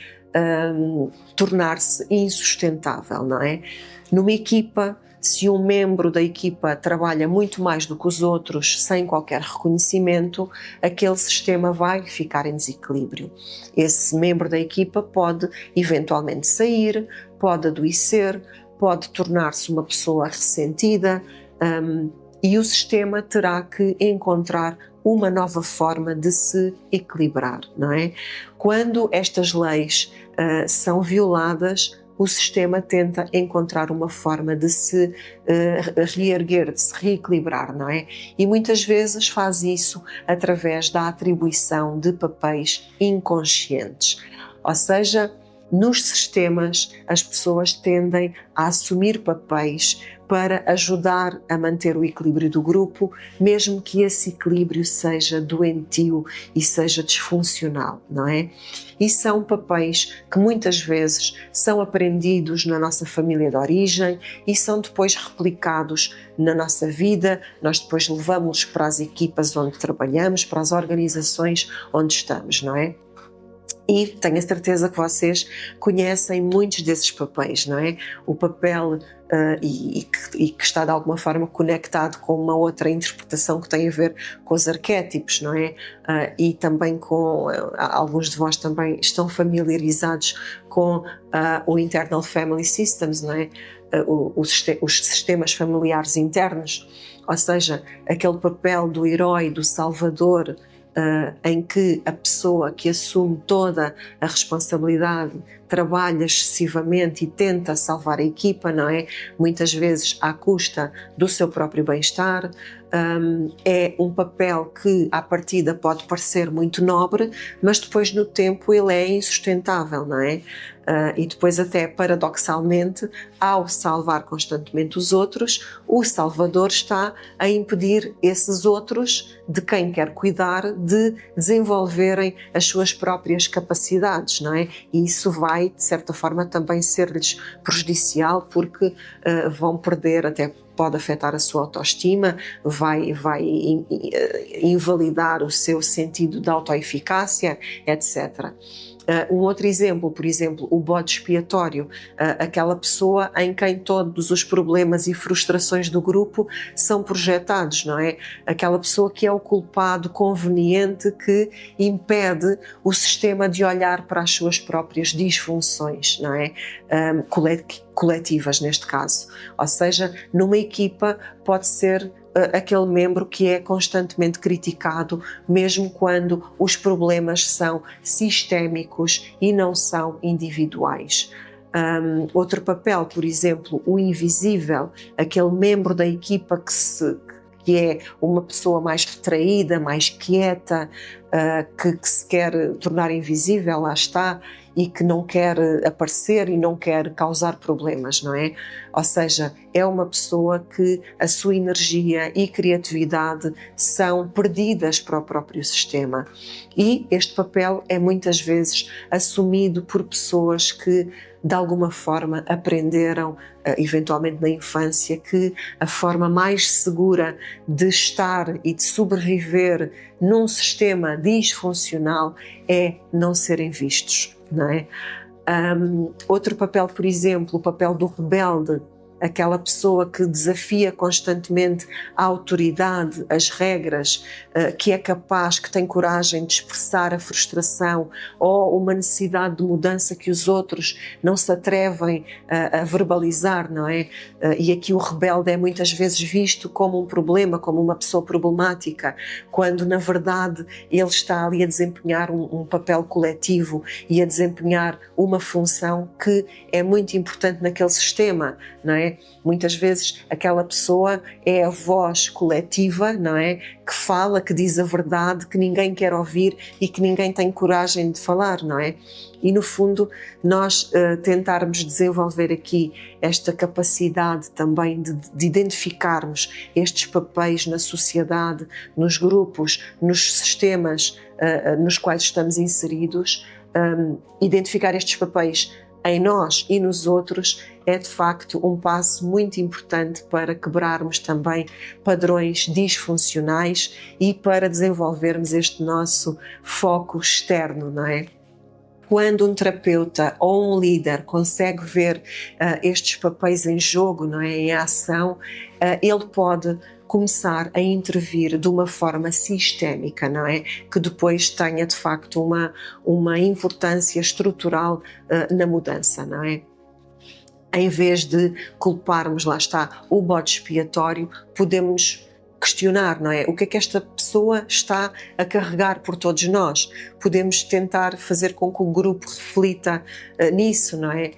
tornar-se insustentável, não é? Numa equipa, se um membro da equipa trabalha muito mais do que os outros sem qualquer reconhecimento, aquele sistema vai ficar em desequilíbrio. Esse membro da equipa pode eventualmente sair, pode adoecer, pode tornar-se uma pessoa ressentida, e o sistema terá que encontrar uma nova forma de se equilibrar, não é? Quando estas leis são violadas, o sistema tenta encontrar uma forma de se reerguer, de se reequilibrar, não é? E muitas vezes faz isso através da atribuição de papéis inconscientes. Ou seja, nos sistemas as pessoas tendem a assumir papéis para ajudar a manter o equilíbrio do grupo, mesmo que esse equilíbrio seja doentio e seja disfuncional, não é? E são papéis que muitas vezes são aprendidos na nossa família de origem e são depois replicados na nossa vida, nós depois levamos para as equipas onde trabalhamos, para as organizações onde estamos, não é? E tenho a certeza que vocês conhecem muitos desses papéis, não é? O papel e que está de alguma forma conectado com uma outra interpretação que tem a ver com os arquétipos, não é? E também com, alguns de vós também estão familiarizados com o Internal Family Systems, não é? Os sistemas familiares internos, ou seja, aquele papel do herói, do salvador, em que a pessoa que assume toda a responsabilidade trabalha excessivamente e tenta salvar a equipa, não é? Muitas vezes à custa do seu próprio bem-estar. É um papel que à partida pode parecer muito nobre, mas depois no tempo ele é insustentável, não é? E depois até paradoxalmente, ao salvar constantemente os outros, o Salvador está a impedir esses outros, de quem quer cuidar, de desenvolverem as suas próprias capacidades, não é? E isso vai, de certa forma, também ser-lhes prejudicial, porque vão perder, até pode afetar a sua autoestima, vai invalidar o seu sentido de autoeficácia, etc. Um outro exemplo, por exemplo, o bode expiatório, aquela pessoa em quem todos os problemas e frustrações do grupo são projetados, não é? Aquela pessoa que é o culpado conveniente que impede o sistema de olhar para as suas próprias disfunções, não é? Coletivas neste caso. Ou seja, numa equipa pode ser aquele membro que é constantemente criticado, mesmo quando os problemas são sistémicos e não são individuais. Outro papel, por exemplo, o invisível, aquele membro da equipa que é uma pessoa mais retraída, mais quieta, que se quer tornar invisível, lá está, e que não quer aparecer e não quer causar problemas, não é? Ou seja, é uma pessoa que a sua energia e criatividade são perdidas para o próprio sistema. E este papel é muitas vezes assumido por pessoas que de alguma forma aprenderam, eventualmente na infância, que a forma mais segura de estar e de sobreviver num sistema disfuncional é não serem vistos, não é? Outro papel, por exemplo, o papel do rebelde, aquela pessoa que desafia constantemente a autoridade, as regras, que é capaz, que tem coragem de expressar a frustração ou uma necessidade de mudança que os outros não se atrevem a verbalizar, não é? E aqui o rebelde é muitas vezes visto como um problema, como uma pessoa problemática, quando na verdade ele está ali a desempenhar um papel coletivo e a desempenhar uma função que é muito importante naquele sistema, não é? Muitas vezes aquela pessoa é a voz coletiva, não é? Que fala, que diz a verdade, que ninguém quer ouvir e que ninguém tem coragem de falar, não é? E no fundo nós tentarmos desenvolver aqui esta capacidade também de identificarmos estes papéis na sociedade, nos grupos, nos sistemas nos quais estamos inseridos, identificar estes papéis em nós e nos outros é de facto um passo muito importante para quebrarmos também padrões disfuncionais e para desenvolvermos este nosso foco externo, não é? Quando um terapeuta ou um líder consegue ver estes papéis em jogo, não é, em ação, ele pode começar a intervir de uma forma sistémica, não é? Que depois tenha de facto uma importância estrutural na mudança, não é? Em vez de culparmos, lá está, o bode expiatório, podemos questionar, não é? O que é que esta pessoa está a carregar por todos nós? Podemos tentar fazer com que o grupo reflita nisso, não é?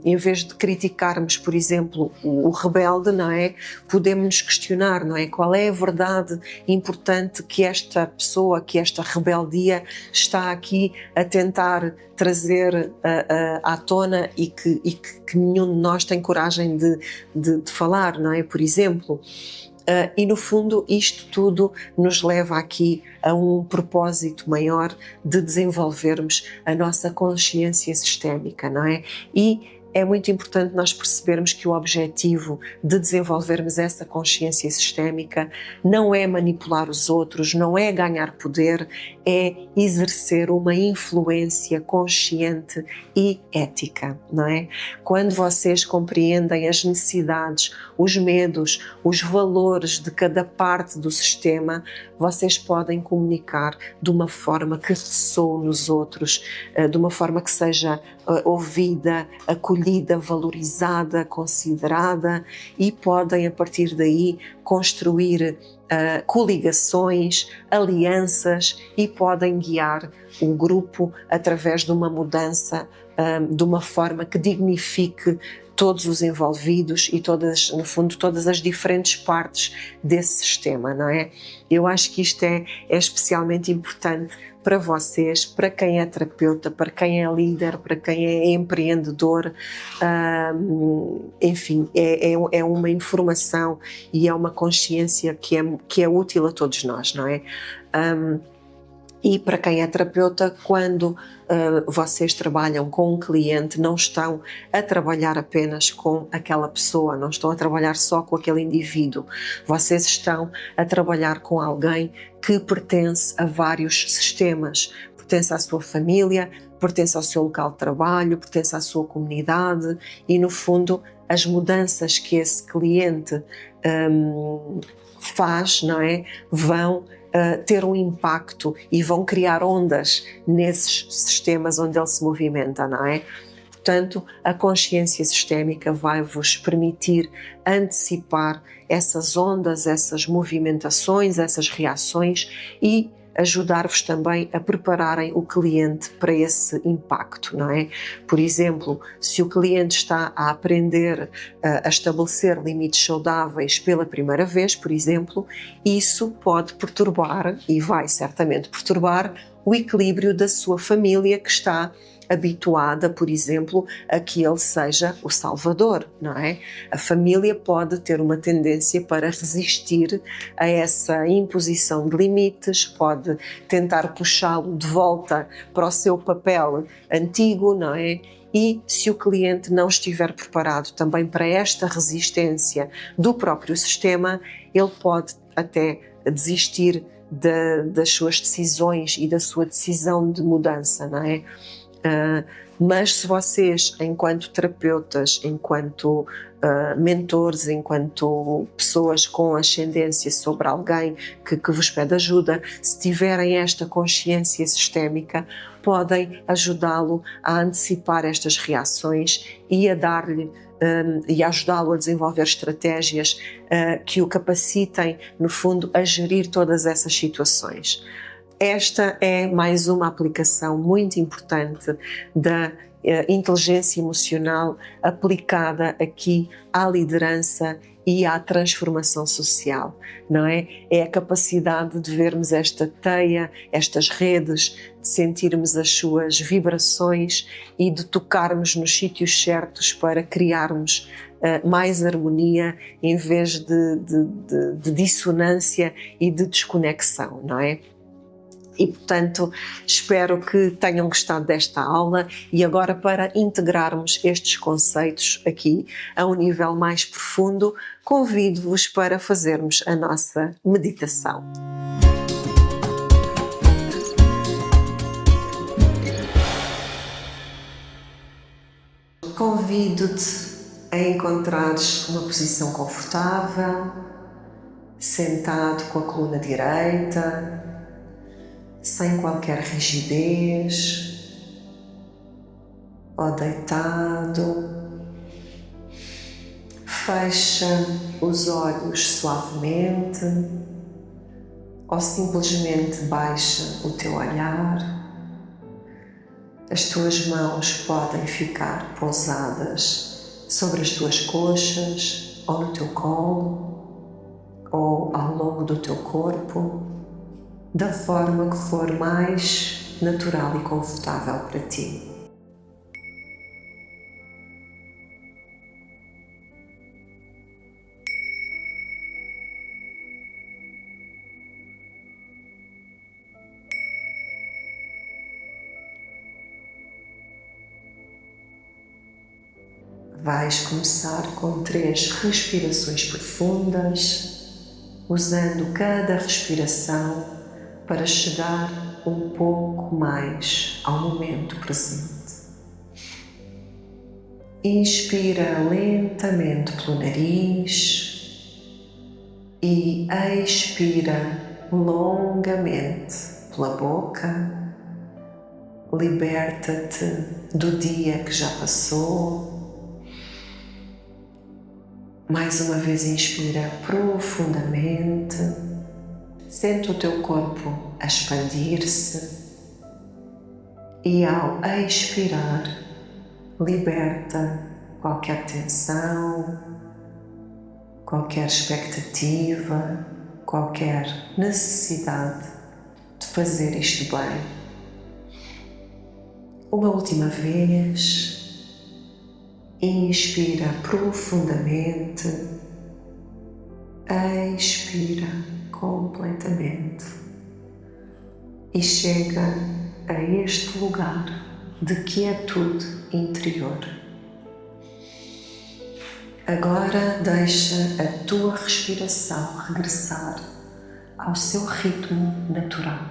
Em vez de criticarmos, por exemplo, o rebelde, não é? Podemos questionar, não é? Qual é a verdade importante que esta pessoa, que esta rebeldia está aqui a tentar trazer à tona e que nenhum de nós tem coragem de falar, não é? Por exemplo. E no fundo isto tudo nos leva aqui a um propósito maior de desenvolvermos a nossa consciência sistémica, não é? E é muito importante nós percebermos que o objetivo de desenvolvermos essa consciência sistémica não é manipular os outros, não é ganhar poder, é exercer uma influência consciente e ética, não é? Quando vocês compreendem as necessidades, os medos, os valores de cada parte do sistema, vocês podem comunicar de uma forma que ressoe nos outros, de uma forma que seja ouvida, acolhida, valorizada, considerada, e podem a partir daí construir coligações, alianças, e podem guiar o grupo através de uma mudança de uma forma que dignifique todos os envolvidos e todas, no fundo, todas as diferentes partes desse sistema, não é? Eu acho que isto é especialmente importante para vocês, para quem é terapeuta, para quem é líder, para quem é empreendedor, enfim, é uma informação e é uma consciência que é útil a todos nós, não é? E para quem é terapeuta, quando vocês trabalham com um cliente, não estão a trabalhar apenas com aquela pessoa, não estão a trabalhar só com aquele indivíduo, vocês estão a trabalhar com alguém que pertence a vários sistemas, pertence à sua família, pertence ao seu local de trabalho, pertence à sua comunidade, e no fundo as mudanças que esse cliente faz, não é, vão ter um impacto e vão criar ondas nesses sistemas onde ele se movimenta, não é? portanto, a consciência sistémica vai-vos permitir antecipar essas ondas, essas movimentações, essas reações e ajudar-vos também a prepararem o cliente para esse impacto, não é? Por exemplo, se o cliente está a aprender a estabelecer limites saudáveis pela primeira vez, por exemplo, isso pode perturbar, e vai certamente perturbar, o equilíbrio da sua família que está habituada, por exemplo, a que ele seja o salvador, não é? A família pode ter uma tendência para resistir a essa imposição de limites, pode tentar puxá-lo de volta para o seu papel antigo, não é? E se o cliente não estiver preparado também para esta resistência do próprio sistema, ele pode até desistir das suas decisões e da sua decisão de mudança, não é? Mas se vocês, enquanto terapeutas, enquanto mentores, enquanto pessoas com ascendência sobre alguém que vos pede ajuda, se tiverem esta consciência sistémica, podem ajudá-lo a antecipar estas reações e a dar-lhe e ajudá-lo a desenvolver estratégias que o capacitem, no fundo, a gerir todas essas situações. Esta é mais uma aplicação muito importante da inteligência emocional aplicada aqui à liderança e à transformação social, não é? É a capacidade de vermos esta teia, estas redes, de sentirmos as suas vibrações e de tocarmos nos sítios certos para criarmos mais harmonia em vez de dissonância e de desconexão, não é? E, portanto, espero que tenham gostado desta aula e agora, para integrarmos estes conceitos aqui a um nível mais profundo, convido-vos para fazermos a nossa meditação. Convido-te a encontrares uma posição confortável, sentado com a coluna direita, sem qualquer rigidez, ou deitado. Fecha os olhos suavemente, ou simplesmente baixa o teu olhar. As tuas mãos podem ficar pousadas sobre as tuas coxas, ou no teu colo, ou ao longo do teu corpo, da forma que for mais natural e confortável para ti. Vais começar com 3 respirações profundas, usando cada respiração para chegar um pouco mais ao momento presente. Inspira lentamente pelo nariz e expira longamente pela boca. Liberta-te do dia que já passou. Mais uma vez inspira profundamente. Sente o teu corpo a expandir-se e, ao expirar, liberta qualquer tensão, qualquer expectativa, qualquer necessidade de fazer isto bem. Uma última vez, inspira profundamente, expira completamente e chega a este lugar de quietude interior. Agora deixa a tua respiração regressar ao seu ritmo natural.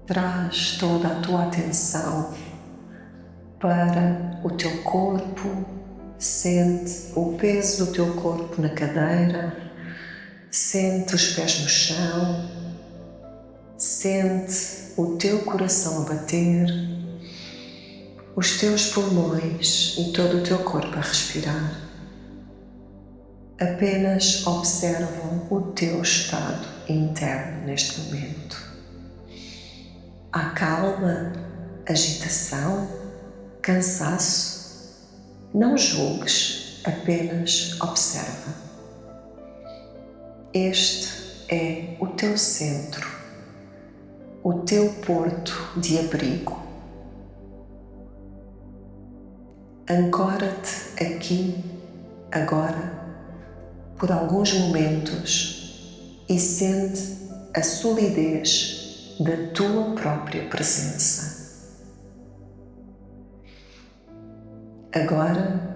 Traz toda a tua atenção para o teu corpo. Sente o peso do teu corpo na cadeira, sente os pés no chão, Sente o teu coração a bater, os teus pulmões e todo o teu corpo a respirar. Apenas observam o teu estado interno neste momento. Há calma, agitação, cansaço? Não julgues, apenas observa. Este é o teu centro, o teu porto de abrigo. Ancora-te aqui, agora, por alguns momentos e sente a solidez da tua própria presença. Agora,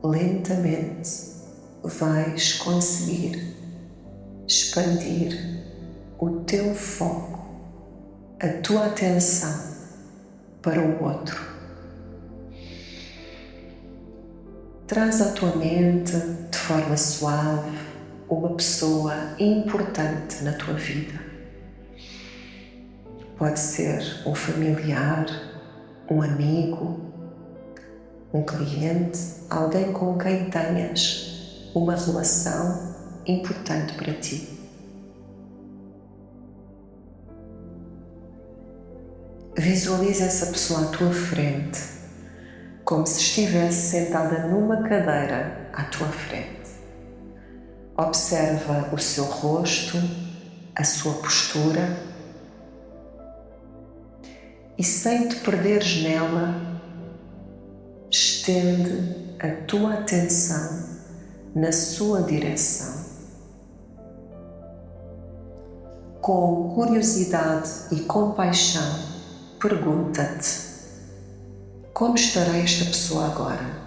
lentamente, vais conseguir expandir o teu foco, a tua atenção para o outro. Traz à tua mente, de forma suave, uma pessoa importante na tua vida. Pode ser um familiar, um amigo, um cliente, alguém com quem tenhas uma relação importante para ti. Visualiza essa pessoa à tua frente, como se estivesse sentada numa cadeira à tua frente. Observa o seu rosto, a sua postura e, sem te perderes nela, estende a tua atenção na sua direção. Com curiosidade e compaixão, pergunta-te: como estará esta pessoa agora?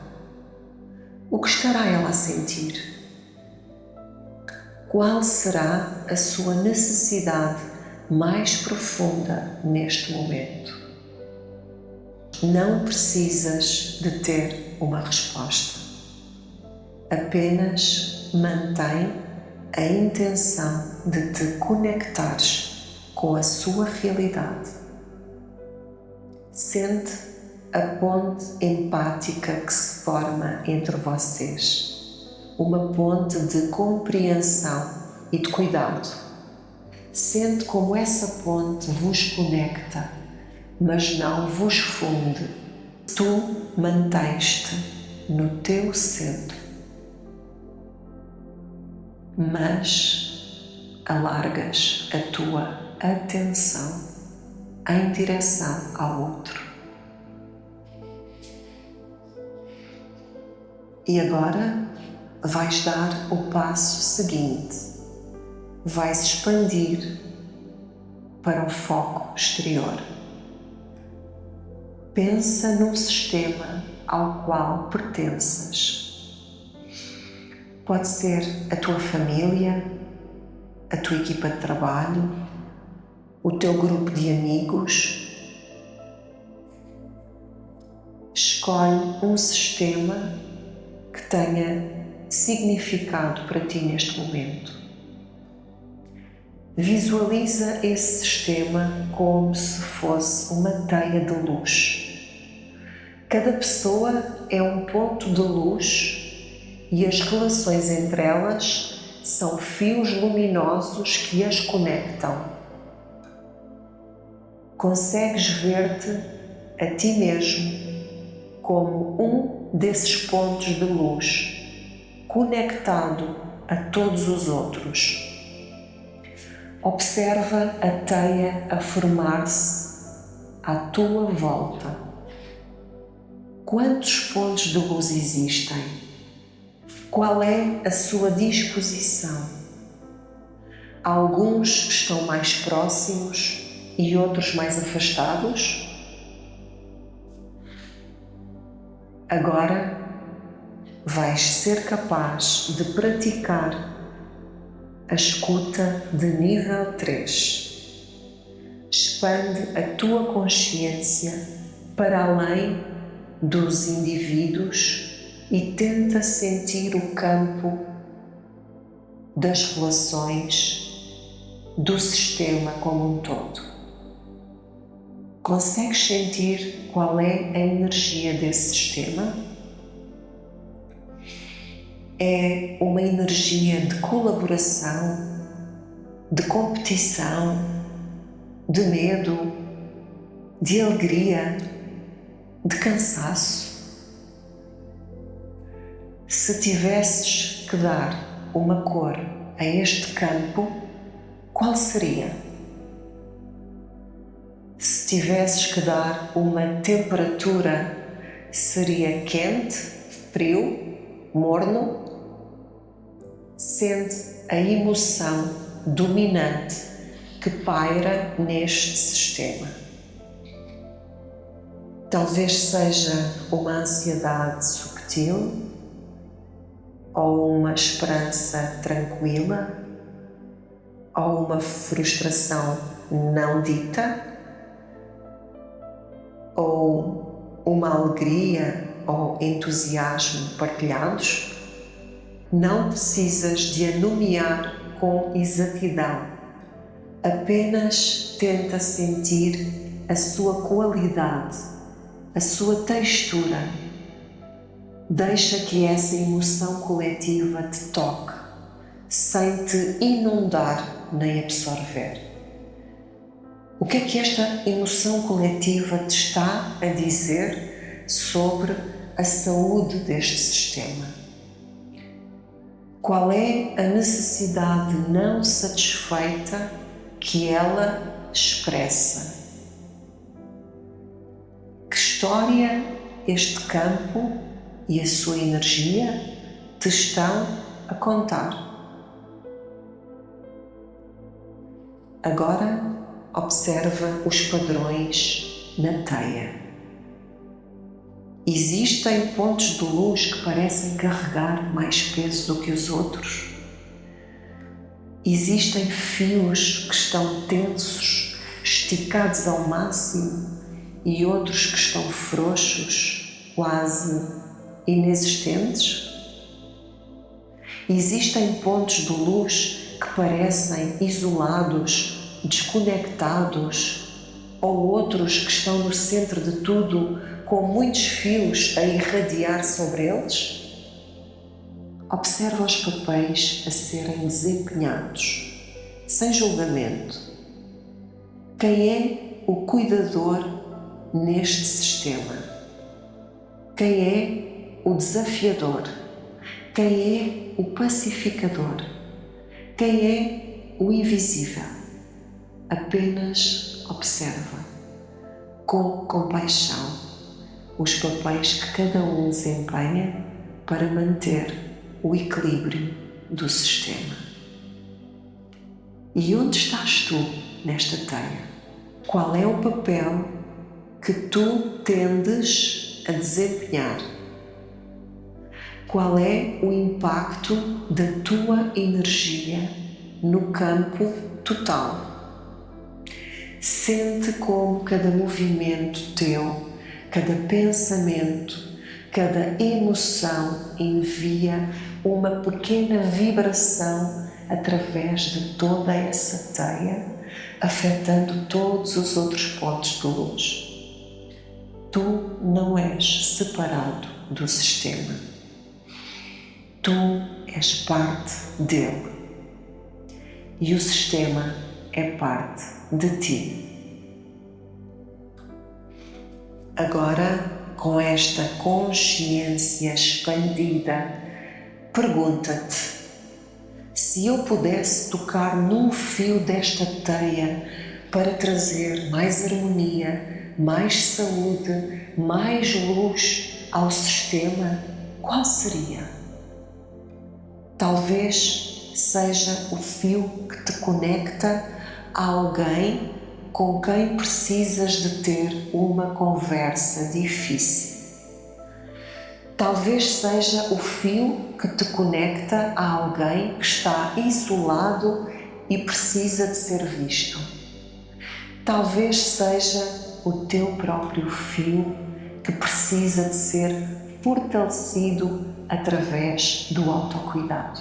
O que estará ela a sentir? Qual será a sua necessidade mais profunda neste momento? Não precisas de ter uma resposta. Apenas mantém a intenção de te conectares com a sua realidade. Sente a ponte empática que se forma entre vocês, uma ponte de compreensão e de cuidado. Sente como essa ponte vos conecta, mas não vos funde. Tu mantens-te no teu centro, mas alargas a tua atenção em direção ao outro. E agora vais dar o passo seguinte. Vais expandir para o foco exterior. Pensa num sistema ao qual pertenças. Pode ser a tua família, a tua equipa de trabalho, o teu grupo de amigos. Escolhe um sistema que tenha significado para ti neste momento. Visualiza esse sistema como se fosse uma teia de luz. Cada pessoa é um ponto de luz e as relações entre elas são fios luminosos que as conectam. Consegues ver-te a ti mesmo como um desses pontos de luz, conectado a todos os outros. Observa a teia a formar-se à tua volta. Quantos pontos de luz existem? Qual é a sua disposição? Alguns estão mais próximos e outros mais afastados? Agora vais ser capaz de praticar a escuta de nível 3. Expande a tua consciência para além dos indivíduos e tenta sentir o campo das relações do sistema como um todo. Consegues sentir qual é a energia desse sistema? É uma energia de colaboração, de competição, de medo, de alegria, de cansaço? Se tivesses que dar uma cor a este campo, qual seria? Se tivesses que dar uma temperatura, seria quente, frio, morno? Sente a emoção dominante que paira neste sistema. Talvez seja uma ansiedade sutil ou uma esperança tranquila ou uma frustração não dita ou uma alegria ou entusiasmo partilhados. Não precisas de a nomear com exatidão, apenas tenta sentir a sua qualidade, a sua textura. Deixa que essa emoção coletiva te toque, sem te inundar nem absorver. O que é que esta emoção coletiva te está a dizer sobre a saúde deste sistema? Qual é a necessidade não satisfeita que ela expressa? Que história este campo e a sua energia te estão a contar? Agora observa os padrões na teia. Existem pontos de luz que parecem carregar mais peso do que os outros. Existem fios que estão tensos, esticados ao máximo, e outros que estão frouxos, quase inexistentes. Existem pontos de luz que parecem isolados, desconectados, ou outros que estão no centro de tudo, com muitos fios a irradiar sobre eles? Observa os papéis a serem desempenhados, sem julgamento. Quem é o cuidador neste sistema? Quem é o desafiador? Quem é o pacificador? Quem é o invisível? Apenas observa, com compaixão, os papéis que cada um desempenha para manter o equilíbrio do sistema. E onde estás tu nesta teia? Qual é o papel que tu tendes a desempenhar? Qual é o impacto da tua energia no campo total? Sente como cada movimento teu, cada pensamento, cada emoção envia uma pequena vibração através de toda essa teia, afetando todos os outros pontos de luz. Tu não és separado do sistema. Tu és parte dele. E o sistema é parte de ti. Agora, com esta consciência expandida, pergunta-te: se eu pudesse tocar num fio desta teia para trazer mais harmonia, mais saúde, mais luz ao sistema, qual seria? Talvez seja o fio que te conecta a alguém com quem precisas de ter uma conversa difícil. Talvez seja o fio que te conecta a alguém que está isolado e precisa de ser visto. Talvez seja o teu próprio fio que precisa de ser fortalecido através do autocuidado.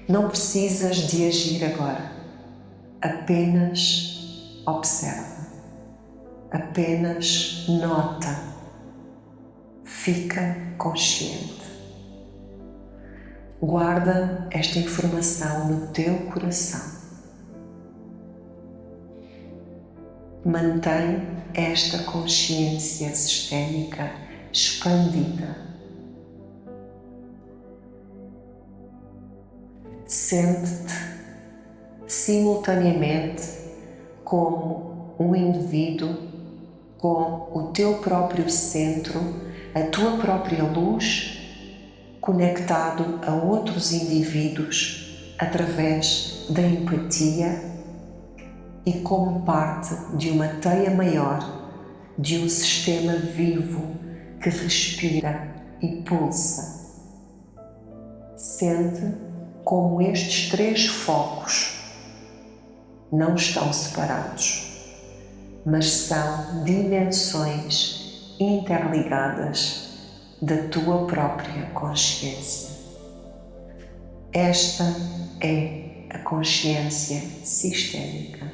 Não precisas de agir agora. apenas observa, apenas nota, fica consciente. Guarda esta informação no teu coração. Mantém esta consciência sistémica expandida. Sente-te simultaneamente como um indivíduo com o teu próprio centro, a tua própria luz, conectado a outros indivíduos através da empatia e como parte de uma teia maior, de um sistema vivo que respira e pulsa. Sente como estes 3 focos não estão separados, mas são dimensões interligadas da tua própria consciência. Esta é a consciência sistémica.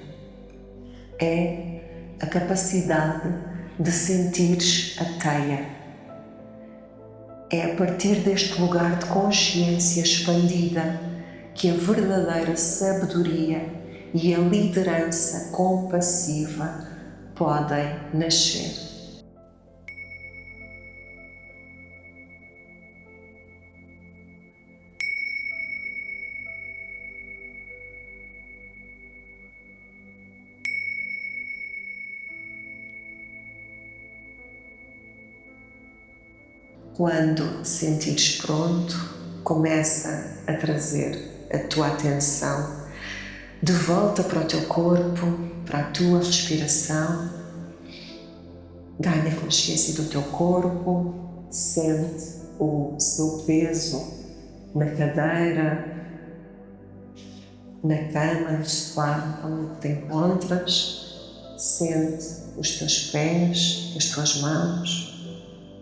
É a capacidade de sentires a teia. É a partir deste lugar de consciência expandida que a verdadeira sabedoria e a liderança compassiva podem nascer. Quando te sentires pronto, começa a trazer a tua atenção de volta para o teu corpo, para a tua respiração. Ganha consciência do teu corpo, sente o seu peso na cadeira, na cama, no sofá onde te encontras. Sente os teus pés, as tuas mãos.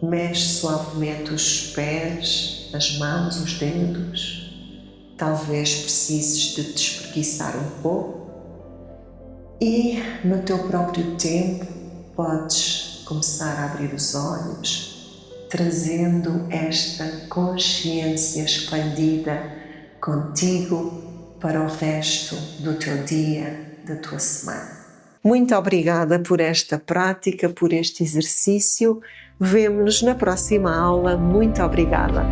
Mexe suavemente os pés, as mãos, os dedos. Talvez precises de te espreguiçar um pouco. E no teu próprio tempo podes começar a abrir os olhos, trazendo esta consciência expandida contigo para o resto do teu dia, da tua semana. Muito obrigada por esta prática, por este exercício. Vemo-nos na próxima aula. Muito obrigada.